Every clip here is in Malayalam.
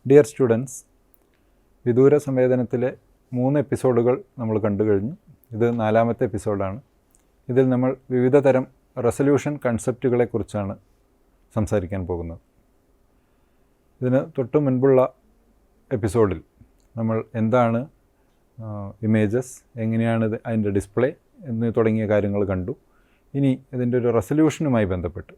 ഡിയർ സ്റ്റുഡൻസ്, വിദൂര സംവേദനത്തിലെ 3 എപ്പിസോഡുകൾ നമ്മൾ കണ്ടു കഴിഞ്ഞു. ഇത് 4ാമത്തെ എപ്പിസോഡാണ്. ഇതിൽ നമ്മൾ വിവിധ തരം റെസൊല്യൂഷൻ കൺസെപ്റ്റുകളെക്കുറിച്ചാണ് സംസാരിക്കാൻ പോകുന്നത്. ഇതിന് തൊട്ട് മുൻപുള്ള എപ്പിസോഡിൽ നമ്മൾ എന്താണ് ഇമേജസ്, എങ്ങനെയാണ് അതിൻ്റെ ഡിസ്പ്ലേ എന്ന് തുടങ്ങിയ കാര്യങ്ങൾ കണ്ടു. ഇനി ഇതിൻ്റെ ഒരു റെസൊല്യൂഷനുമായി ബന്ധപ്പെട്ട്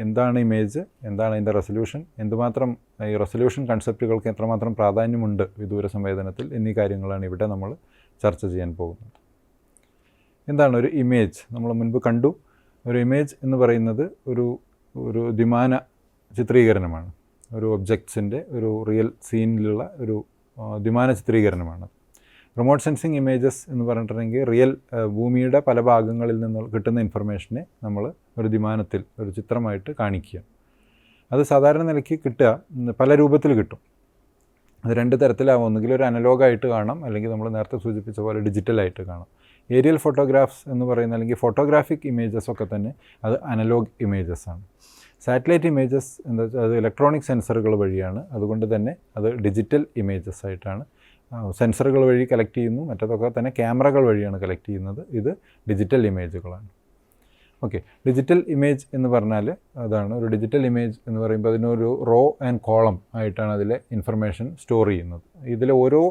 എന്താണ് ഇമേജ്, എന്താണ് അതിൻ്റെ റെസൊല്യൂഷൻ, എന്തുമാത്രം ഈ റെസൊല്യൂഷൻ കൺസെപ്റ്റുകൾക്ക് എത്രമാത്രം പ്രാധാന്യമുണ്ട് വിദൂര സംവേദനത്തിൽ എന്നീ കാര്യങ്ങളാണ് ഇവിടെ നമ്മൾ ചർച്ച ചെയ്യാൻ പോകുന്നത്. എന്താണ് ഒരു ഇമേജ്? നമ്മൾ മുൻപ് കണ്ടു, ഒരു ഇമേജ് എന്ന് പറയുന്നത് ഒരു ദ്വിമാന ചിത്രീകരണമാണ്. ഒരു ഒബ്ജക്ട്സിൻ്റെ ഒരു റിയൽ സീനിലുള്ള ഒരു ദ്വിമാന ചിത്രീകരണമാണ്. റിമോട്ട് സെൻസിങ് ഇമേജസ് എന്ന് പറഞ്ഞിട്ടുണ്ടെങ്കിൽ റിയൽ ഭൂമിയുടെ പല ഭാഗങ്ങളിൽ നിന്ന് കിട്ടുന്ന ഇൻഫർമേഷനെ നമ്മൾ ഒരു ദ്വിമാനത്തിൽ ഒരു ചിത്രമായിട്ട് കാണിക്കുക. അത് സാധാരണ നിലയ്ക്ക് കിട്ടുക പല രൂപത്തിൽ കിട്ടും. അത് 2 തരത്തിലാവും. ഒന്നുകിൽ ഒരു അനലോഗായിട്ട് കാണാം, അല്ലെങ്കിൽ നമ്മൾ നേരത്തെ സൂചിപ്പിച്ച പോലെ ഡിജിറ്റലായിട്ട് കാണാം. ഏരിയൽ ഫോട്ടോഗ്രാഫ്സ് എന്ന് പറയുന്ന അല്ലെങ്കിൽ ഫോട്ടോഗ്രാഫിക് ഇമേജസ് ഒക്കെ തന്നെ അത് അനലോഗ് ഇമേജസ് ആണ്. സാറ്റലൈറ്റ് ഇമേജസ് എന്താ വെച്ചാൽ അത് ഇലക്ട്രോണിക് സെൻസറുകൾ വഴിയാണ്. അതുകൊണ്ട് തന്നെ അത് ഡിജിറ്റൽ ഇമേജസ് ആയിട്ടാണ്. സെൻസറുകൾ വഴി കളക്ട് ചെയ്യുന്നു, മറ്റതൊക്കെ തന്നെ ക്യാമറകൾ വഴിയാണ് കളക്ട് ചെയ്യുന്നത്. ഇത് ഡിജിറ്റൽ ഇമേജുകളാണ്. ഓക്കെ, ഡിജിറ്റൽ ഇമേജ് എന്ന് പറഞ്ഞാൽ അതാണ്. ഒരു ഡിജിറ്റൽ ഇമേജ് എന്ന് പറയുമ്പോൾ അതിനൊരു റോ ആൻഡ് കോളം ആയിട്ടാണ് അതിലെ ഇൻഫർമേഷൻ സ്റ്റോർ ചെയ്യുന്നത്. ഇതിലെ ഓരോ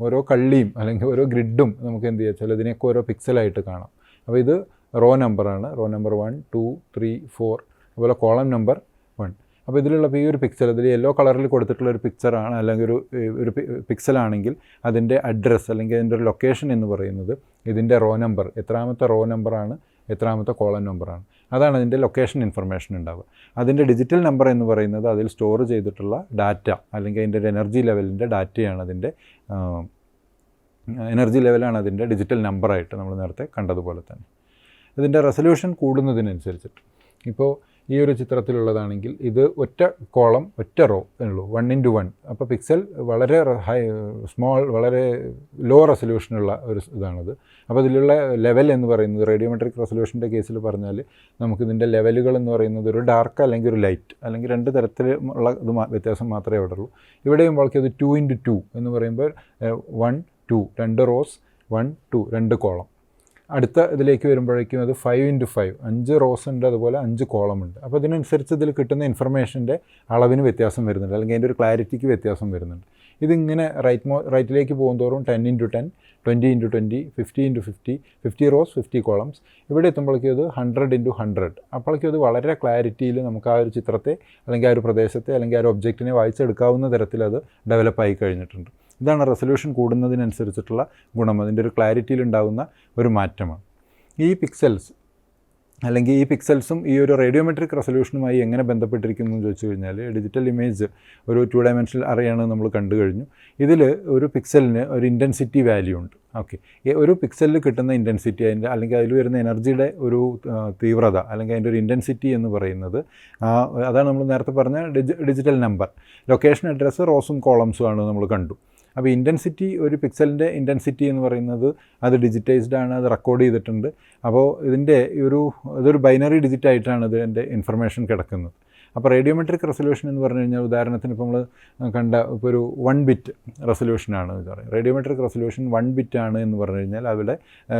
ഓരോ കള്ളിയും അല്ലെങ്കിൽ ഓരോ ഗ്രിഡും നമുക്ക് എന്ത് ചെയ്യാം, ചില ഇതിനൊക്കെ ഓരോ പിക്സലായിട്ട് കാണാം. അപ്പോൾ ഇത് റോ നമ്പറാണ്. റോ നമ്പർ 1, 2, 3, 4, അതുപോലെ കോളം നമ്പർ 1. അപ്പോൾ ഇതിലുള്ള ഈ ഒരു പിക്സൽ, ഇതിൽ യെല്ലോ കളറിൽ കൊടുത്തിട്ടുള്ള ഒരു പിക്ചറാണ്, അല്ലെങ്കിൽ ഒരു പിക്സലാണെങ്കിൽ അതിൻ്റെ അഡ്രസ്സ് അല്ലെങ്കിൽ അതിൻ്റെ ഒരു ലൊക്കേഷൻ എന്ന് പറയുന്നത് ഇതിൻ്റെ റോ നമ്പർ, എത്രാമത്തെ റോ നമ്പറാണ്, എത്രാമത്തെ കോളം നമ്പറാണ്, അതാണ് അതിൻ്റെ ലൊക്കേഷൻ ഇൻഫർമേഷൻ ഉണ്ടാവുക. അതിൻ്റെ ഡിജിറ്റൽ നമ്പർ എന്ന് പറയുന്നത് അതിൽ സ്റ്റോർ ചെയ്തിട്ടുള്ള ഡാറ്റ അല്ലെങ്കിൽ അതിൻ്റെ ഒരു എനർജി ലെവലിൻ്റെ ഡാറ്റയാണ് അതിൻ്റെ എനർജി ലെവലാണ് അതിൻ്റെ ഡിജിറ്റൽ നമ്പറായിട്ട് നമ്മൾ നേരത്തെ കണ്ടതുപോലെ തന്നെ. ഇതിൻ്റെ റെസൊല്യൂഷൻ കൂടുന്നതിനനുസരിച്ചിട്ട് ഇപ്പോൾ ഈ ഒരു ചിത്രത്തിലുള്ളതാണെങ്കിൽ ഇത് ഒറ്റ കോളം ഒറ്റ റോ ഉള്ളൂ, 1x1. അപ്പോൾ പിക്സൽ വളരെ വളരെ ലോ റെസൊല്യൂഷനുള്ള ഒരു ഇതാണത്. അപ്പോൾ ഇതിലുള്ള ലെവൽ എന്ന് പറയുന്നത് റേഡിയോമെട്രിക് റെസൊല്യൂഷൻ്റെ കേസിൽ പറഞ്ഞാൽ നമുക്കിതിൻ്റെ ലെവലുകൾ എന്ന് പറയുന്നത് ഒരു ഡാർക്ക് അല്ലെങ്കിൽ ഒരു ലൈറ്റ് അല്ലെങ്കിൽ 2 തരത്തിലുള്ള ഇത് വ്യത്യാസം മാത്രമേ അവിടെ ഉള്ളൂ. ഇവിടെ ചെയ്യുമ്പോഴേക്കും അത് 2x2 എന്ന് പറയുമ്പോൾ 1, 2, 2 റോസ്, 1, 2, 2 കോളം. അടുത്ത ഇതിലേക്ക് വരുമ്പോഴേക്കും അത് 5x5, 5 റോസ് ഉണ്ട്, അതുപോലെ 5 കോളം ഉണ്ട്. അപ്പോൾ അതിനനുസരിച്ച് ഇതിൽ കിട്ടുന്ന ഇൻഫർമേഷൻ്റെ അളവിന് വ്യത്യാസം വരുന്നുണ്ട്, അല്ലെങ്കിൽ അതിൻ്റെ ഒരു ക്ലാരിറ്റിക്ക് വ്യത്യാസം വരുന്നുണ്ട്. ഇതിങ്ങനെ റൈറ്റിലേക്ക് പോകുന്തോറും 10x10, 20x20, 50x50, 50 rose, 50 columns. ഇവിടെ എത്തുമ്പോഴേക്കും അത് 100x100. അപ്പോഴേക്കും അത് വളരെ ക്ലാരിറ്റിയിൽ നമുക്ക് ആ ഒരു ചിത്രത്തെ അല്ലെങ്കിൽ ആ ഒരു പ്രദേശത്തെ അല്ലെങ്കിൽ ആ ഒരു ഒബ്ജക്റ്റിനെ വായിച്ചെടുക്കാവുന്ന തരത്തിൽ അത് ഡെവലപ്പായി കഴിഞ്ഞിട്ടുണ്ട്. ഇതാണ് റെസൊല്യൂഷൻ കൂടുന്നതിനനുസരിച്ചിട്ടുള്ള ഗുണം, അതിൻ്റെ ഒരു ക്ലാരിറ്റിയിൽ ഉണ്ടാകുന്ന ഒരു മാറ്റമാണ്. ഈ പിക്സൽസ് അല്ലെങ്കിൽ ഈ പിക്സൽസും ഈ ഒരു റേഡിയോമെട്രിക് റെസൊല്യൂഷനുമായി എങ്ങനെ ബന്ധപ്പെട്ടിരിക്കുന്നു എന്ന് ചോദിച്ചു കഴിഞ്ഞാൽ, ഡിജിറ്റൽ ഇമേജ് ഒരു 2 ഡയമെൻഷണൽ അറേയാണ് നമ്മൾ കണ്ടു കഴിഞ്ഞു. ഇതിൽ ഒരു പിക്സലിന് ഒരു ഇൻറ്റൻസിറ്റി വാല്യൂ ഉണ്ട്. ഓക്കെ, ഒരു പിക്സലിൽ കിട്ടുന്ന ഇൻറ്റൻസിറ്റി അതിൻ്റെ അല്ലെങ്കിൽ അതിൽ വരുന്ന എനർജിയുടെ ഒരു തീവ്രത അല്ലെങ്കിൽ അതിൻ്റെ ഒരു ഇൻറ്റൻസിറ്റി എന്ന് പറയുന്നത് അതാണ് നമ്മൾ നേരത്തെ പറഞ്ഞ ഡിജിറ്റൽ നമ്പർ. ലൊക്കേഷൻ അഡ്രസ്സ് റോസും കോളംസും ആണ് നമ്മൾ കണ്ടു. അപ്പോൾ ഇൻറ്റൻസിറ്റി, ഒരു പിക്സലിൻ്റെ ഇൻറ്റൻസിറ്റി എന്ന് പറയുന്നത് അത് ഡിജിറ്റൈസ്ഡ് ആണ്, അത് റെക്കോർഡ് ചെയ്തിട്ടുണ്ട്. അപ്പോൾ ഇതൊരു ബൈനറി ഡിജിറ്റ് ആയിട്ടാണ് ഇതിൻ്റെ ഇൻഫർമേഷൻ കിടക്കുന്നത്. അപ്പോൾ റേഡിയോമെട്രിക് റെസൊല്യൂഷൻ എന്ന് പറഞ്ഞു കഴിഞ്ഞാൽ ഉദാഹരണത്തിന് ഇപ്പോൾ നമ്മൾ കണ്ട ഇപ്പോൾ ഒരു 1 ബിറ്റ് റെസൊല്യൂഷനാണ് എന്ന് പറയും. റേഡിയോമെട്രിക് റെസൊല്യൂഷൻ 1 ബിറ്റ് ആണ് എന്ന് പറഞ്ഞു കഴിഞ്ഞാൽ അവിടെ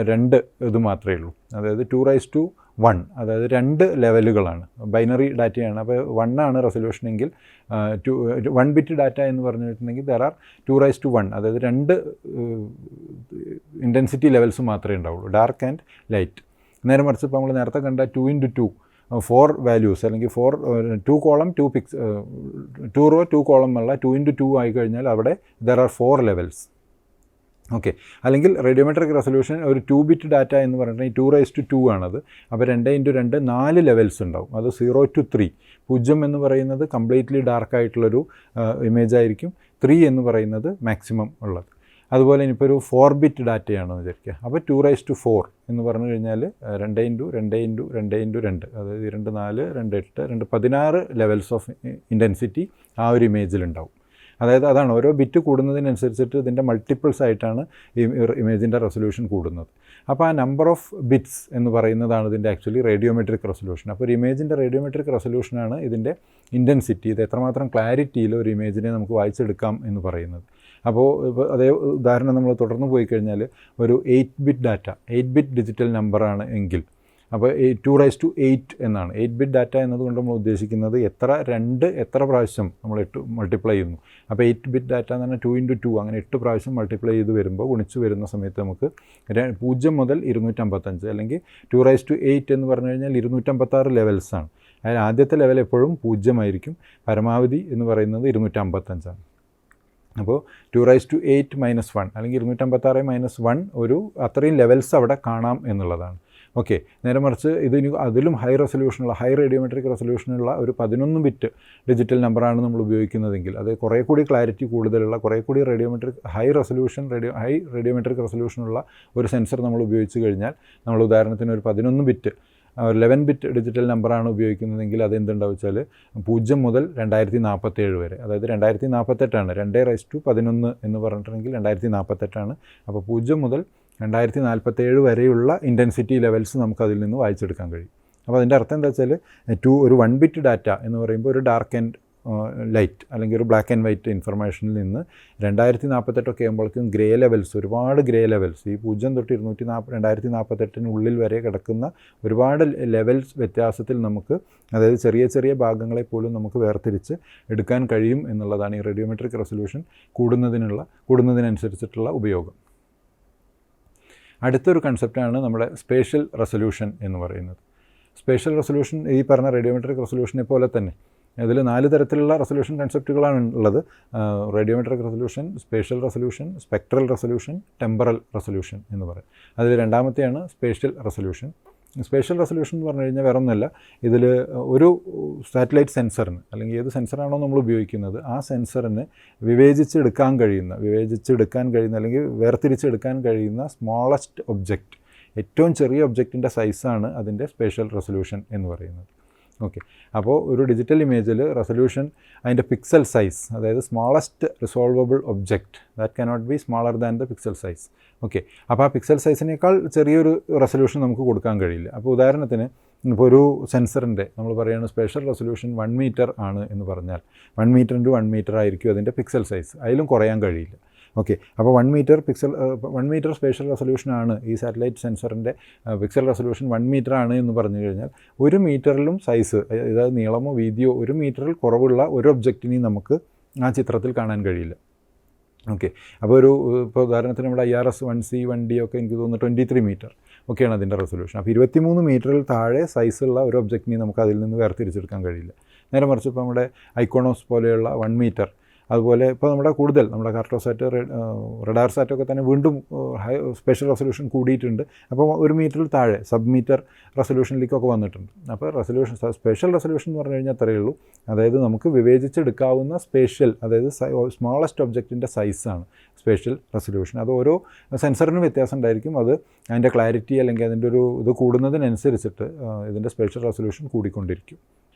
2 ഇത് മാത്രമേ ഉള്ളൂ, അതായത് 2:1, അതായത് 2 ലെവലുകളാണ്, ബൈനറി ഡാറ്റയാണ്. അപ്പോൾ 1 ആണ് റെസൊല്യൂഷൻ എങ്കിൽ 1 ബിറ്റ് ഡാറ്റ എന്ന് പറഞ്ഞിട്ടുണ്ടെങ്കിൽ ദർ ആർ 2:1, അതായത് 2 ഇൻറ്റൻസിറ്റി ലെവൽസ് മാത്രമേ ഉണ്ടാവുള്ളൂ, ഡാർക്ക് ആൻഡ് ലൈറ്റ്. നേരെ മറിച്ച് ഇപ്പോൾ നമ്മൾ നേരത്തെ കണ്ട 2x2, 4 വാല്യൂസ് അല്ലെങ്കിൽ 2 കോളം 2 റോ 2 കോളം എന്നുള്ള 2x2 ആയി കഴിഞ്ഞാൽ അവിടെ ദർ ആർ 4 ലെവൽസ്. ഓക്കെ, അല്ലെങ്കിൽ റേഡിയോമെട്രിക് റെസൊല്യൂഷൻ ഒരു 2 ബിറ്റ് ഡാറ്റ എന്ന് പറഞ്ഞിട്ടുണ്ടെങ്കിൽ 2:2 ആണത്. അപ്പോൾ 2x2 4 ലെവൽസ് ഉണ്ടാവും. അത് 0 to 3. 0 എന്ന് പറയുന്നത് കംപ്ലീറ്റ്ലി ഡാർക്കായിട്ടുള്ളൊരു ഇമേജ് ആയിരിക്കും. 3 എന്ന് പറയുന്നത് മാക്സിമം ഉള്ളത്. അതുപോലെ ഇനിയിപ്പോൾ ഒരു 4 ബിറ്റ് ഡാറ്റയാണെന്ന് വിചാരിക്കുക. അപ്പോൾ 2:4 എന്ന് പറഞ്ഞു കഴിഞ്ഞാൽ 2x2, അതായത് 2, 4, 2, 8, 2, 16 ലെവൽസ് ഓഫ് ഇൻറ്റൻസിറ്റി ആ ഒരു ഇമേജിലുണ്ടാവും. അതായത് അതാണ് ഓരോ ബിറ്റ് കൂടുന്നതിനനുസരിച്ചിട്ട് ഇതിൻ്റെ മൾട്ടിപ്പിൾസ് ആയിട്ടാണ് ഈ ഇമേജിൻ്റെ റെസൊല്യൂഷൻ കൂടുന്നത്. അപ്പോൾ ആ നമ്പർ ഓഫ് ബിറ്റ്സ് എന്ന് പറയുന്നതാണ് ഇതിൻ്റെ ആക്ച്വലി റേഡിയോമെട്രിക് റെസൊല്യൂഷൻ. അപ്പോൾ ഒരു ഇമേജിൻ്റെ റേഡിയോമെട്രിക് റെസൊല്യൂഷനാണ് ഇതിൻ്റെ ഇൻറ്റൻസിറ്റി, ഇത് എത്രമാത്രം ക്ലാരിറ്റിയിൽ ഒരു ഇമേജിനെ നമുക്ക് വായിച്ചെടുക്കാം എന്ന് പറയുന്നത്. അപ്പോൾ ഇപ്പോൾ അതേ ഉദാഹരണം നമ്മൾ തുടർന്ന് പോയി കഴിഞ്ഞാൽ ഒരു 8-ബിറ്റ് ഡാറ്റ, 8-ബിറ്റ് ഡിജിറ്റൽ നമ്പറാണ് എങ്കിൽ, അപ്പോൾ 2⁸ എന്നാണ് 8-ബിറ്റ് ഡാറ്റ എന്നതുകൊണ്ട് നമ്മൾ ഉദ്ദേശിക്കുന്നത് എത്ര പ്രാവശ്യം നമ്മൾ 8 മൾട്ടിപ്ലൈ ചെയ്യുന്നു. അപ്പോൾ 8-ബിറ്റ് ഡാറ്റ എന്ന് പറഞ്ഞാൽ 2 × 2 അങ്ങനെ 8 പ്രാവശ്യം മൾട്ടിപ്ലൈ ചെയ്ത് വരുമ്പോൾ ഗുണിച്ച് വരുന്ന സമയത്ത് നമുക്ക് 0 മുതൽ 255 അല്ലെങ്കിൽ 2⁸ എന്ന് പറഞ്ഞു കഴിഞ്ഞാൽ 256 ലെവൽസാണ്. അതിൽ ആദ്യത്തെ ലെവൽ എപ്പോഴും 0 ആയിരിക്കും, പരമാവധി എന്ന് പറയുന്നത് 255 ആണ്. അപ്പോൾ 2⁸ - 1 അല്ലെങ്കിൽ 256 - 1 ഒരു അത്രയും ലെവൽസ് അവിടെ കാണാം എന്നുള്ളതാണ്. ഓക്കെ, നേരെ മറിച്ച് ഇതിന് അതിലും ഹൈ റേഡിയോമെട്രിക് റെസൊല്യൂഷനുള്ള ഒരു 11-ബിറ്റ് ഡിജിറ്റൽ നമ്പറാണ് നമ്മൾ ഉപയോഗിക്കുന്നതെങ്കിൽ, അത് കുറേ കൂടി ക്ലാരിറ്റി കൂടുതലുള്ള, കുറേ കൂടി ഹൈ റേഡിയോമെട്രിക് റെസൊല്യൂഷനുള്ള ഒരു സെൻസർ നമ്മൾ ഉപയോഗിച്ച് കഴിഞ്ഞാൽ, നമ്മൾ ഉദാഹരണത്തിന് ഒരു 11-ബിറ്റ് 11-ബിറ്റ് ഡിജിറ്റൽ നമ്പറാണ് ഉപയോഗിക്കുന്നതെങ്കിൽ അതെന്തുണ്ടാവും വെച്ചാൽ 0 മുതൽ 2047 വരെ, അതായത് 2048 2⁻11 എന്ന് പറഞ്ഞിട്ടുണ്ടെങ്കിൽ 2048. അപ്പോൾ 0 മുതൽ 2047 വരെയുള്ള ഇൻറ്റൻസിറ്റി ലെവൽസ് നമുക്കതിൽ നിന്ന് വായിച്ചെടുക്കാൻ കഴിയും. അപ്പോൾ അതിൻ്റെ അർത്ഥം എന്താ വെച്ചാൽ ഒരു 1-ബിറ്റ് ഡാറ്റ എന്ന് പറയുമ്പോൾ ഒരു ഡാർക്ക് ആൻഡ് ലൈറ്റ് അല്ലെങ്കിൽ ഒരു ബ്ലാക്ക് ആൻഡ് വൈറ്റ് ഇൻഫർമേഷനിൽ നിന്ന് 2048 ആകുമ്പോഴേക്കും ഒരുപാട് ഗ്രേ ലെവൽസ്, ഈ 0 തൊട്ട് 2048 വരെ കിടക്കുന്ന ഒരുപാട് ലെവൽസ് വ്യത്യാസത്തിൽ നമുക്ക്, അതായത് ചെറിയ ചെറിയ ഭാഗങ്ങളെ പോലും നമുക്ക് വേർതിരിച്ച് എടുക്കാൻ കഴിയും എന്നുള്ളതാണ് ഈ റേഡിയോമെട്രിക് റെസൊല്യൂഷൻ കൂടുന്നതിനനുസരിച്ചിട്ടുള്ള ഉപയോഗം. അടുത്തൊരു കൺസെപ്റ്റാണ് നമ്മുടെ സ്പേഷ്യൽ റെസൊല്യൂഷൻ എന്ന് പറയുന്നത്. സ്പേഷ്യൽ റെസൊല്യൂഷൻ ഈ പറഞ്ഞ റേഡിയോമെട്രിക് റെസൊല്യൂഷനെ പോലെ തന്നെ ഇതിൽ 4 തരത്തിലുള്ള റെസൊല്യൂഷൻ കൺസെപ്റ്റുകളാണ് ഉള്ളത്. Radiometric resolution, spatial resolution, spectral resolution, temporal resolution എന്ന് പറയും. അതിൽ രണ്ടാമത്തെയാണ് സ്പേഷ്യൽ റെസൊല്യൂഷൻ. സ്പേഷ്യൽ റെസൊല്യൂഷൻ എന്ന് പറഞ്ഞു കഴിഞ്ഞാൽ വേറെ ഒന്നുമല്ല, ഇതിൽ ഒരു സാറ്റലൈറ്റ് സെൻസറിന് അല്ലെങ്കിൽ ഏത് സെൻസറാണോ നമ്മൾ ഉപയോഗിക്കുന്നത് ആ സെൻസറിന് വിവേചിച്ചെടുക്കാൻ കഴിയുന്ന അല്ലെങ്കിൽ വേർതിരിച്ചെടുക്കാൻ കഴിയുന്ന സ്മോളസ്റ്റ് ഒബ്ജക്റ്റ്, ഏറ്റവും ചെറിയ ഒബ്ജക്റ്റിൻ്റെ സൈസാണ് അതിൻ്റെ സ്പേഷ്യൽ റെസൊല്യൂഷൻ എന്ന് പറയുന്നത്. ഓക്കെ, അപ്പോൾ ഒരു ഡിജിറ്റൽ ഇമേജിൽ റെസൊല്യൂഷൻ അതിൻ്റെ പിക്സൽ സൈസ്, അതായത് smallest resolvable object that cannot be smaller than the pixel size. Okay, അപ്പോൾ ആ പിക്സൽ സൈസിനേക്കാൾ ചെറിയൊരു റെസൊല്യൂഷൻ നമുക്ക് കൊടുക്കാൻ കഴിയില്ല. അപ്പോൾ ഉദാഹരണത്തിന് ഇപ്പോൾ ഒരു സെൻസറിൻ്റെ നമ്മൾ പറയുന്നത് സ്പേഷ്യൽ റെസൊല്യൂഷൻ 1 മീറ്റർ ആണ് എന്ന് പറഞ്ഞാൽ 1 മീറ്റർ × 1 മീറ്റർ ആയിരിക്കും അതിൻ്റെ പിക്സൽ സൈസ്, അതിലും കുറയാൻ കഴിയില്ല. ഓക്കെ, അപ്പോൾ 1 മീറ്റർ സ്പേഷ്യൽ റെസൊല്യൂഷനാണ് ഈ സാറ്റലൈറ്റ് സെൻസറിൻ്റെ പിക്സൽ റെസൊല്യൂഷൻ 1 മീറ്റർ ആണ് എന്ന് പറഞ്ഞു കഴിഞ്ഞാൽ 1 മീറ്ററിലും സൈസ്, അതായത് നീളമോ വീതിയോ 1 മീറ്ററിൽ കുറവുള്ള ഒരു ഒബ്ജക്റ്റിനെയും നമുക്ക് ആ ചിത്രത്തിൽ കാണാൻ കഴിയില്ല. ഓക്കെ, അപ്പോൾ ഇപ്പോൾ ഉദാഹരണത്തിന് നമ്മുടെ IRS 1C 1D ഒക്കെ എനിക്ക് തോന്നുന്നു 23 മീറ്റർ ഒക്കെയാണ് അതിൻ്റെ റെസൊല്യൂഷൻ. അപ്പോൾ 23 മീറ്ററിൽ താഴെ സൈസുള്ള ഒരു ഒബ്ജക്റ്റിനെ നമുക്ക് അതിൽ നിന്ന് വേർതിരിച്ചെടുക്കാൻ കഴിയില്ല. നേരെ മറിച്ച് ഇപ്പോൾ നമ്മുടെ ഐക്കോണോസ് പോലെയുള്ള 1 മീറ്റർ, അതുപോലെ ഇപ്പോൾ നമ്മുടെ കാർട്ടോസാറ്റ്, റഡാർ സാറ്റൊക്കെ തന്നെ വീണ്ടും സ്പെഷ്യൽ റെസൊല്യൂഷൻ കൂടിയിട്ടുണ്ട്. അപ്പോൾ 1 മീറ്ററിൽ താഴെ സബ്-മീറ്റർ റെസൊല്യൂഷനിലേക്കൊക്കെ വന്നിട്ടുണ്ട്. അപ്പോൾ സ്പെഷ്യൽ റെസൊല്യൂഷൻ എന്ന് പറഞ്ഞു കഴിഞ്ഞാൽ അത്രയേ ഉള്ളൂ, അതായത് നമുക്ക് വിവേചിച്ചെടുക്കാവുന്ന അതായത് സ്മോളസ്റ്റ് ഒബ്ജക്റ്റിൻ്റെ സൈസാണ് സ്പേഷ്യൽ റെസൊല്യൂഷൻ. അത് ഓരോ സെൻസറിനും വ്യത്യാസം ഉണ്ടായിരിക്കും, അത് അതിൻ്റെ ക്ലാരിറ്റി അല്ലെങ്കിൽ അതിൻ്റെ ഇത് കൂടുന്നതിനനുസരിച്ചിട്ട് ഇതിൻ്റെ സ്പേഷ്യൽ റെസൊല്യൂഷൻ കൂടിക്കൊണ്ടിരിക്കും.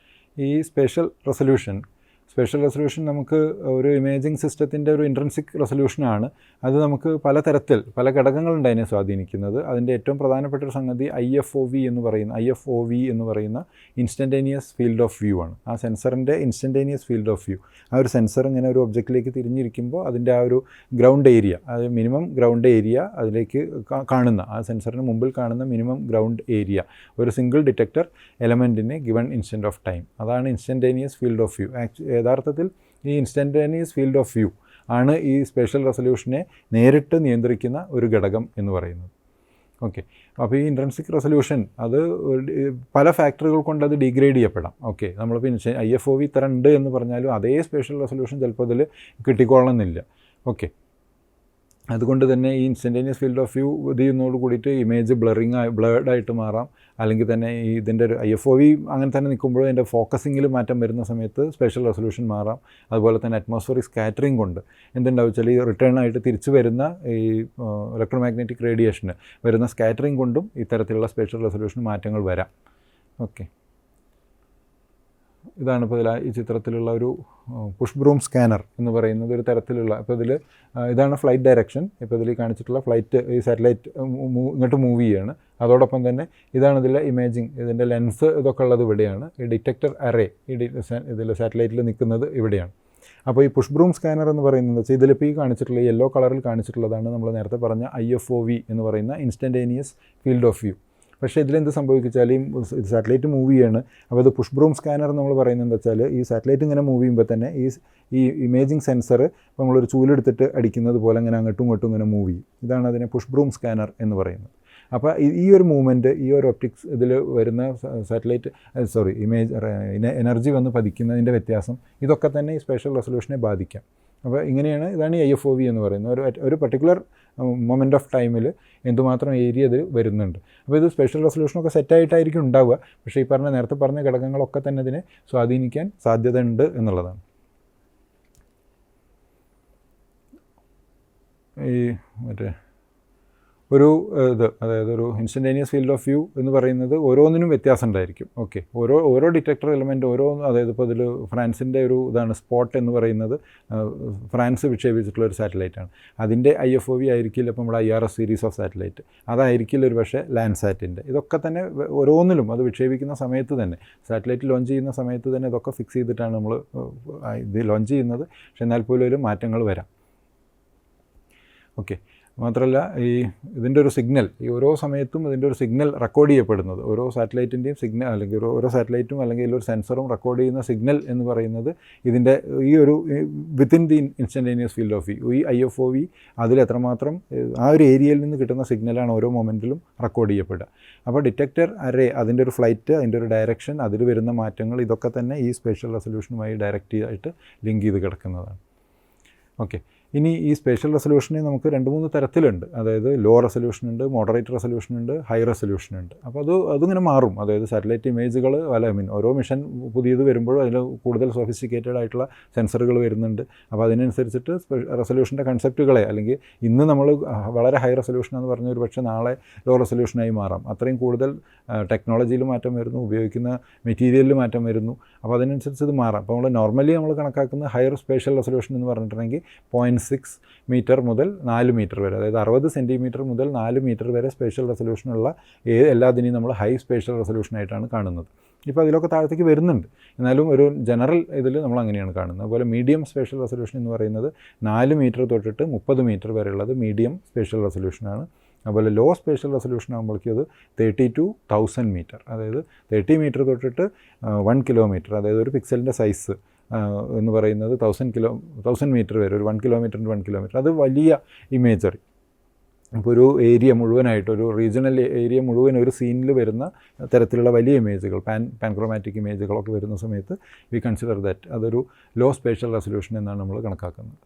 ഈ സ്പേഷ്യൽ റെസൊല്യൂഷൻ നമുക്ക് ഒരു ഇമേജിംഗ് സിസ്റ്റത്തിൻ്റെ ഒരു ഇൻട്രിൻസിക് റെസൊല്യൂഷനാണ്. അത് നമുക്ക് പല ഘടകങ്ങളുണ്ട് അതിനെ സ്വാധീനിക്കുന്നത്. അതിൻ്റെ ഏറ്റവും പ്രധാനപ്പെട്ട ഒരു സംഗതി IFOV എന്ന് പറയുന്ന ഇൻസ്റ്റൻറ്റേനിയസ് ഫീൽഡ് ഓഫ് വ്യൂ ആണ്. ആ സെൻസറിൻ്റെ ഇൻസ്റ്റൻറ്റേനിയസ് ഫീൽഡ് ഓഫ് വ്യൂ, ആ ഒരു സെൻസർ ഇങ്ങനെ ഒരു ഒബ്ജക്റ്റിലേക്ക് തിരിഞ്ഞിരിക്കുമ്പോൾ അതിൻ്റെ ആ ഒരു ഗ്രൗണ്ട് ഏരിയ, അത് മിനിമം ഗ്രൗണ്ട് ഏരിയ അതിലേക്ക് കാണുന്ന, ആ സെൻസറിന് മുമ്പിൽ കാണുന്ന മിനിമം ഗ്രൗണ്ട് ഏരിയ ഒരു സിംഗിൾ ഡിറ്റക്ടർ എലമെൻറ്റിന് ഗിവൺ ഇൻസ്റ്റൻറ്റ് ഓഫ് ടൈം, അതാണ് ഇൻസ്റ്റൻറ്റേനിയസ് ഫീൽഡ് ഓഫ് വ്യൂ. യഥാർത്ഥത്തിൽ ഈ ഇൻസ്റ്റൻറ്റേനിയസ് ഫീൽഡ് ഓഫ് വ്യൂ ആണ് ഈ സ്പേഷ്യൽ റെസൊല്യൂഷനെ നേരിട്ട് നിയന്ത്രിക്കുന്ന ഒരു ഘടകം എന്ന് പറയുന്നത്. ഓക്കെ, അപ്പോൾ ഈ ഇൻട്രിൻസിക് റെസൊല്യൂഷൻ അത് പല ഫാക്ടറുകൾ കൊണ്ട് അത് ഡിഗ്രേഡ് ചെയ്യപ്പെടാം. ഓക്കെ, നമ്മളിപ്പോൾ IFOV ഇത്ര ഉണ്ട് എന്ന് പറഞ്ഞാലും അതേ സ്പേഷ്യൽ റെസൊല്യൂഷൻ ചിലപ്പോൾ അതിൽ കിട്ടിക്കൊള്ളണമെന്നില്ല. ഓക്കെ, അതുകൊണ്ട് തന്നെ ഈ ഇൻസ്റ്റൻറ്റേനിയസ് ഫീൽഡ് ഓഫ് വ്യൂ ഇത് ചെയ്യുന്നതോട് കൂടിയിട്ട് ഇമേജ് ബ്ലേർഡായിട്ട് മാറാം, അല്ലെങ്കിൽ തന്നെ ഇതിൻ്റെ ഒരു IFOV അങ്ങനെ തന്നെ നിൽക്കുമ്പോഴും അതിൻ്റെ ഫോക്കസിങ്ങിൽ മാറ്റം വരുന്ന സമയത്ത് സ്പേഷ്യൽ റെസൊല്യൂഷൻ മാറാം. അതുപോലെ തന്നെ അറ്റ്മോസ്ഫിയറിക് സ്കാറ്ററിങ് കൊണ്ട് എന്തുണ്ടാവും വെച്ചാൽ ഈ റിട്ടേൺ ആയിട്ട് തിരിച്ചു വരുന്ന ഈ ഇലക്ട്രോമാഗ്നറ്റിക് റേഡിയേഷന് വരുന്ന സ്കാറ്ററിങ് കൊണ്ടും ഇത്തരത്തിലുള്ള സ്പേഷ്യൽ റെസൊല്യൂഷൻ മാറ്റങ്ങൾ വരാം. ഓക്കെ, ഇതാണ് ഇപ്പോൾ ഈ ചിത്രത്തിലുള്ള ഒരു പുഷ് ബ്രൂം സ്കാനർ എന്ന് പറയുന്നത് ഒരു തരത്തിലുള്ള, ഇപ്പോൾ ഇതിൽ ഇതാണ് ഫ്ലൈറ്റ് ഡയറക്ഷൻ. ഇപ്പോൾ ഇതിൽ കാണിച്ചിട്ടുള്ള ഫ്ലൈറ്റ് ഈ സാറ്റലൈറ്റ് ഇങ്ങോട്ട് മൂവ് ചെയ്യുകയാണ്. അതോടൊപ്പം തന്നെ ഇതാണ് ഇതിലെ ഇമേജിങ്, ഇതിൻ്റെ ലെൻസ് ഇതൊക്കെ ഉള്ളത് ഇവിടെയാണ്. ഈ ഡിറ്റക്ടർ അറേ ഇതിൽ സാറ്റലൈറ്റിൽ നിൽക്കുന്നത് ഇവിടെയാണ്. അപ്പോൾ ഈ പുഷ് ബ്രൂം സ്കാനർ എന്ന് പറയുന്നത് വെച്ചാൽ ഇതിലിപ്പോൾ ഈ കാണിച്ചിട്ടുള്ള യെല്ലോ കളറിൽ കാണിച്ചിട്ടുള്ളതാണ് നമ്മൾ നേരത്തെ പറഞ്ഞ IFOV എന്ന് പറയുന്ന ഇൻസ്റ്റൻറ്റേനിയസ് ഫീൽഡ് ഓഫ് വ്യൂ. പക്ഷേ ഇതിലെന്ത് സംഭവിച്ചാൽ ഈ സാറ്റലൈറ്റ് മൂവ് ചെയ്യാണ്. അപ്പോൾ ഇത് പുഷ് ബ്രൂം സ്കാനർ നമ്മൾ പറയുന്നത് എന്താ വെച്ചാൽ ഈ സാറ്റലൈറ്റ് ഇങ്ങനെ മൂവ് ചെയ്യുമ്പോൾ തന്നെ ഈ ഇമേജിങ് സെൻസർ ഇപ്പോൾ നമ്മളൊരു ചൂലെടുത്തിട്ട് അടിക്കുന്നത് പോലെ ഇങ്ങനെ അങ്ങോട്ടും ഇങ്ങോട്ടും ഇങ്ങനെ മൂവ് ചെയ്യും. ഇതാണ് അതിനെ പുഷ് ബ്രൂം സ്കാനർ എന്ന് പറയുന്നത്. അപ്പോൾ ഈ ഒരു മൂവ്മെൻറ്റ്, ഈ ഒരു ഒപ്റ്റിക്സ് ഇതിൽ വരുന്ന സാറ്റലൈറ്റ് എനർജി വന്ന് പതിക്കുന്നതിൻ്റെ വ്യത്യാസം, ഇതൊക്കെ തന്നെ ഈ സ്പേഷ്യൽ റെസൊല്യൂഷനെ ബാധിക്കാം. അപ്പോൾ ഇതാണ് ഈ IFOV എന്ന് പറയുന്നത്. ഒരു പർട്ടിക്കുലർ മൊമെൻ്റ് ഓഫ് ടൈമിൽ എന്തുമാത്രം ഏരിയ ഇത് വരുന്നുണ്ട്. അപ്പോൾ ഇത് സ്പേഷ്യൽ റെസൊല്യൂഷനൊക്കെ സെറ്റായിട്ടായിരിക്കും ഉണ്ടാവുക. പക്ഷേ ഈ നേരത്തെ പറഞ്ഞ ഘടകങ്ങളൊക്കെ തന്നെ ഇതിനെ സ്വാധീനിക്കാൻ സാധ്യതയുണ്ട് എന്നുള്ളതാണ്. അതായത് ഒരു ഇൻസ്റ്റൻറ്റേനിയസ് ഫീൽഡ് ഓഫ് വ്യൂ എന്ന് പറയുന്നത് ഓരോന്നിനും വ്യത്യാസം ഉണ്ടായിരിക്കും. ഓക്കെ, ഓരോ ഡിറ്റക്ടർ എലമെൻറ്റ് അതായത് ഇപ്പോൾ ഇതിൽ ഫ്രാൻസിൻ്റെ ഒരു ഇതാണ് സ്പോട്ട് എന്ന് പറയുന്നത്, ഫ്രാൻസ് വിക്ഷേപിച്ചിട്ടുള്ള ഒരു സാറ്റലൈറ്റാണ്. അതിൻ്റെ IFOV ആയിരിക്കില്ല ഇപ്പോൾ നമ്മുടെ IRS സീരീസ് ഓഫ് സാറ്റലൈറ്റ്, അതായിരിക്കില്ല ഒരു പക്ഷേ ലാൻഡ്സാറ്റിൻ്റെ. ഇതൊക്കെ തന്നെ ഓരോന്നിലും അത് വിക്ഷേപിക്കുന്ന സമയത്ത് തന്നെ, സാറ്റലൈറ്റ് ലോഞ്ച് ചെയ്യുന്ന സമയത്ത് തന്നെ ഇതൊക്കെ ഫിക്സ് ചെയ്തിട്ടാണ് നമ്മൾ ഇത് ലോഞ്ച് ചെയ്യുന്നത്. പക്ഷേ എന്നാൽ പോലും ഒരു മാറ്റങ്ങൾ വരാം. ഓക്കെ, മാത്രമല്ല ഇതിൻ്റെ ഒരു സിഗ്നൽ, ഓരോ സമയത്തും ഇതിൻ്റെ ഒരു സിഗ്നൽ റെക്കോർഡ് ചെയ്യപ്പെടുന്നത്, ഓരോ സാറ്റലൈറ്റിൻ്റെയും സിഗ്നൽ അല്ലെങ്കിൽ ഓരോ സാറ്റലൈറ്റും അല്ലെങ്കിൽ ഒരു സെൻസറും റെക്കോർഡ് ചെയ്യുന്ന സിഗ്നൽ എന്ന് പറയുന്നത് ഇതിൻ്റെ within the instantaneous field of view, ഈ IFOV അതിൽ എത്രമാത്രം ആ ഒരു ഏരിയയിൽ നിന്ന് കിട്ടുന്ന സിഗ്നലാണ് ഓരോ മൊമെൻറ്റിലും റെക്കോർഡ് ചെയ്യപ്പെടുക. അപ്പോൾ ഡിറ്റക്ടർ അറേ, അതിൻ്റെ ഒരു ഫ്ലൈറ്റ്, അതിൻ്റെ ഒരു ഡയറക്ഷൻ, അതിൽ വരുന്ന മാറ്റങ്ങൾ, ഇതൊക്കെ തന്നെ ഈ സ്പേഷ്യൽ റെസൊല്യൂഷനുമായി ഡയറക്റ്റ് ആയിട്ട് ലിങ്ക് ചെയ്ത് കിടക്കുന്നതാണ്. ഓക്കെ, ഇനി ഈ സ്പേഷ്യൽ റെസൊല്യൂഷനെ നമുക്ക് 2-3 തരത്തിലുണ്ട്. അതായത് ലോ റെസൊല്യൂഷൻ ഉണ്ട്, മോഡറേറ്റ് റെസൊല്യൂഷൻ ഉണ്ട്, ഹൈ റെസൊല്യൂഷൻ ഉണ്ട്. അപ്പോൾ അതിങ്ങനെ മാറും. അതായത് സാറ്റലൈറ്റ് ഇമേജുകൾ ഓരോ മിഷൻ പുതിയത് വരുമ്പോഴും അതിൽ കൂടുതൽ സോഫിസ്റ്റിക്കേറ്റഡ് ആയിട്ടുള്ള സെൻസറുകൾ വരുന്നുണ്ട്. അപ്പോൾ അതിനനുസരിച്ചിട്ട് റെസൊല്യൂഷൻ്റെ കൺസെപ്റ്റുകളെ, അല്ലെങ്കിൽ ഇന്ന് നമ്മൾ വളരെ ഹൈ റെസൊല്യൂഷൻ എന്ന് പറഞ്ഞ ഒരു പക്ഷേ നാളെ ലോ റെസൊല്യൂഷനായി മാറാം. അത്രയും കൂടുതൽ ടെക്നോളജിയിൽ മാറ്റം വരുന്നു, ഉപയോഗിക്കുന്ന മെറ്റീരിയലിൽ മാറ്റം വരുന്നു. അപ്പോൾ അതിനനുസരിച്ച് ഇത് മാറാം. അപ്പോൾ നോർമലി നമ്മൾ കണക്കാക്കുന്ന ഹയർ സ്പേഷ്യൽ റെസൊല്യൂഷൻ എന്ന് പറഞ്ഞിട്ടുണ്ടെങ്കിൽ 0.6 മീറ്റർ മുതൽ 4 മീറ്റർ വരെ, അതായത് 60 സെൻറ്റിമീറ്റർ മുതൽ 4 മീറ്റർ വരെ സ്പേഷ്യൽ റെസൊല്യൂഷനുള്ള എല്ലാത്തിനെയും നമ്മൾ ഹൈ സ്പേഷ്യൽ റെസൊല്യൂഷനായിട്ടാണ് കാണുന്നത്. ഇപ്പോൾ അതിലൊക്കെ താഴത്തേക്ക് വരുന്നുണ്ട്, എന്നാലും ഒരു ജനറൽ ഇതിൽ നമ്മൾ അങ്ങനെയാണ് കാണുന്നത്. അതുപോലെ മീഡിയം സ്പേഷ്യൽ റെസൊല്യൂഷൻ എന്ന് പറയുന്നത് 4 മീറ്റർ തൊട്ടിട്ട് 30 മീറ്റർ വരെയുള്ളത് മീഡിയം സ്പേഷ്യൽ റെസൊല്യൂഷനാണ്. അതുപോലെ ലോ സ്പേഷ്യൽ റെസൊല്യൂഷൻ ആകുമ്പോഴേക്കും അത് 30 to 1000 മീറ്റർ, അതായത് 30 മീറ്റർ തൊട്ടിട്ട് 1 കിലോമീറ്റർ, അതായത് ഒരു പിക്സലിൻ്റെ സൈസ് എന്ന് പറയുന്നത് 1000 മീറ്റർ വരെ, ഒരു 1 കിലോമീറ്ററിൻ്റെ 1 കിലോമീറ്റർ, അത് വലിയ ഇമേജറി. ഇപ്പോൾ ഒരു ഏരിയ മുഴുവനായിട്ട്, ഒരു റീജിയണൽ ഏരിയ മുഴുവൻ ഒരു സീനിൽ വരുന്ന തരത്തിലുള്ള വലിയ ഇമേജുകൾ, പാൻക്രോമാറ്റിക് ഇമേജുകളൊക്കെ വരുന്ന സമയത്ത് വി കൺസിഡർ ദാറ്റ് അതൊരു ലോ സ്പേഷ്യൽ റെസൊല്യൂഷൻ എന്നാണ് നമ്മൾ കണക്കാക്കുന്നത്.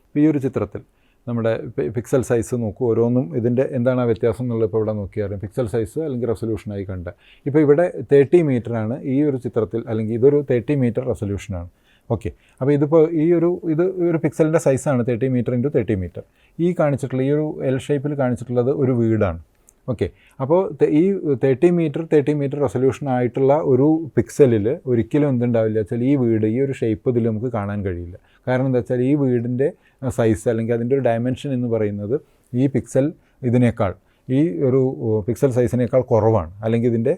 ഇപ്പോൾ ഈ ഒരു ചിത്രത്തിൽ നമ്മുടെ പിക്സൽ സൈസ് നോക്കൂ, ഓരോന്നും ഇതിൻ്റെ എന്താണ് ആ വ്യത്യാസം എന്നുള്ളത് ഇപ്പോൾ ഇവിടെ നോക്കിയാൽ പിക്സൽ സൈസ് അല്ലെങ്കിൽ റെസൊല്യൂഷനായി കണ്ട. ഇപ്പോൾ ഇവിടെ 30 മീറ്ററാണ് ഈ ഒരു ചിത്രത്തിൽ, അല്ലെങ്കിൽ ഇതൊരു 30 മീറ്റർ റെസൊല്യൂഷനാണ്. ഓക്കെ, അപ്പോൾ ഇത് ഒരു പിക്സലിൻ്റെ സൈസാണ് 30 മീറ്റർ ഇൻറ്റു 30 മീറ്റർ. ഈ കാണിച്ചിട്ടുള്ള ഈ ഒരു L ഷേപ്പിൽ കാണിച്ചിട്ടുള്ളത് ഒരു വീടാണ്. ഓക്കെ, അപ്പോൾ ഈ 30 മീറ്റർ റെസൊല്യൂഷൻ ആയിട്ടുള്ള ഒരു പിക്സലിൽ ഒരിക്കലും എന്തുണ്ടാവില്ല വെച്ചാൽ ഈ വീട്, ഈ ഒരു ഷേപ്പ് ഇതിൽ നമുക്ക് കാണാൻ കഴിയില്ല. കാരണം എന്താ വെച്ചാൽ ഈ വീടിൻ്റെ സൈസ് അല്ലെങ്കിൽ അതിൻ്റെ ഒരു ഡയമെൻഷൻ എന്ന് പറയുന്നത് ഈ പിക്സൽ ഇതിനേക്കാൾ, ഈ ഒരു പിക്സൽ സൈസിനേക്കാൾ കുറവാണ്, അല്ലെങ്കിൽ ഇതിൻ്റെ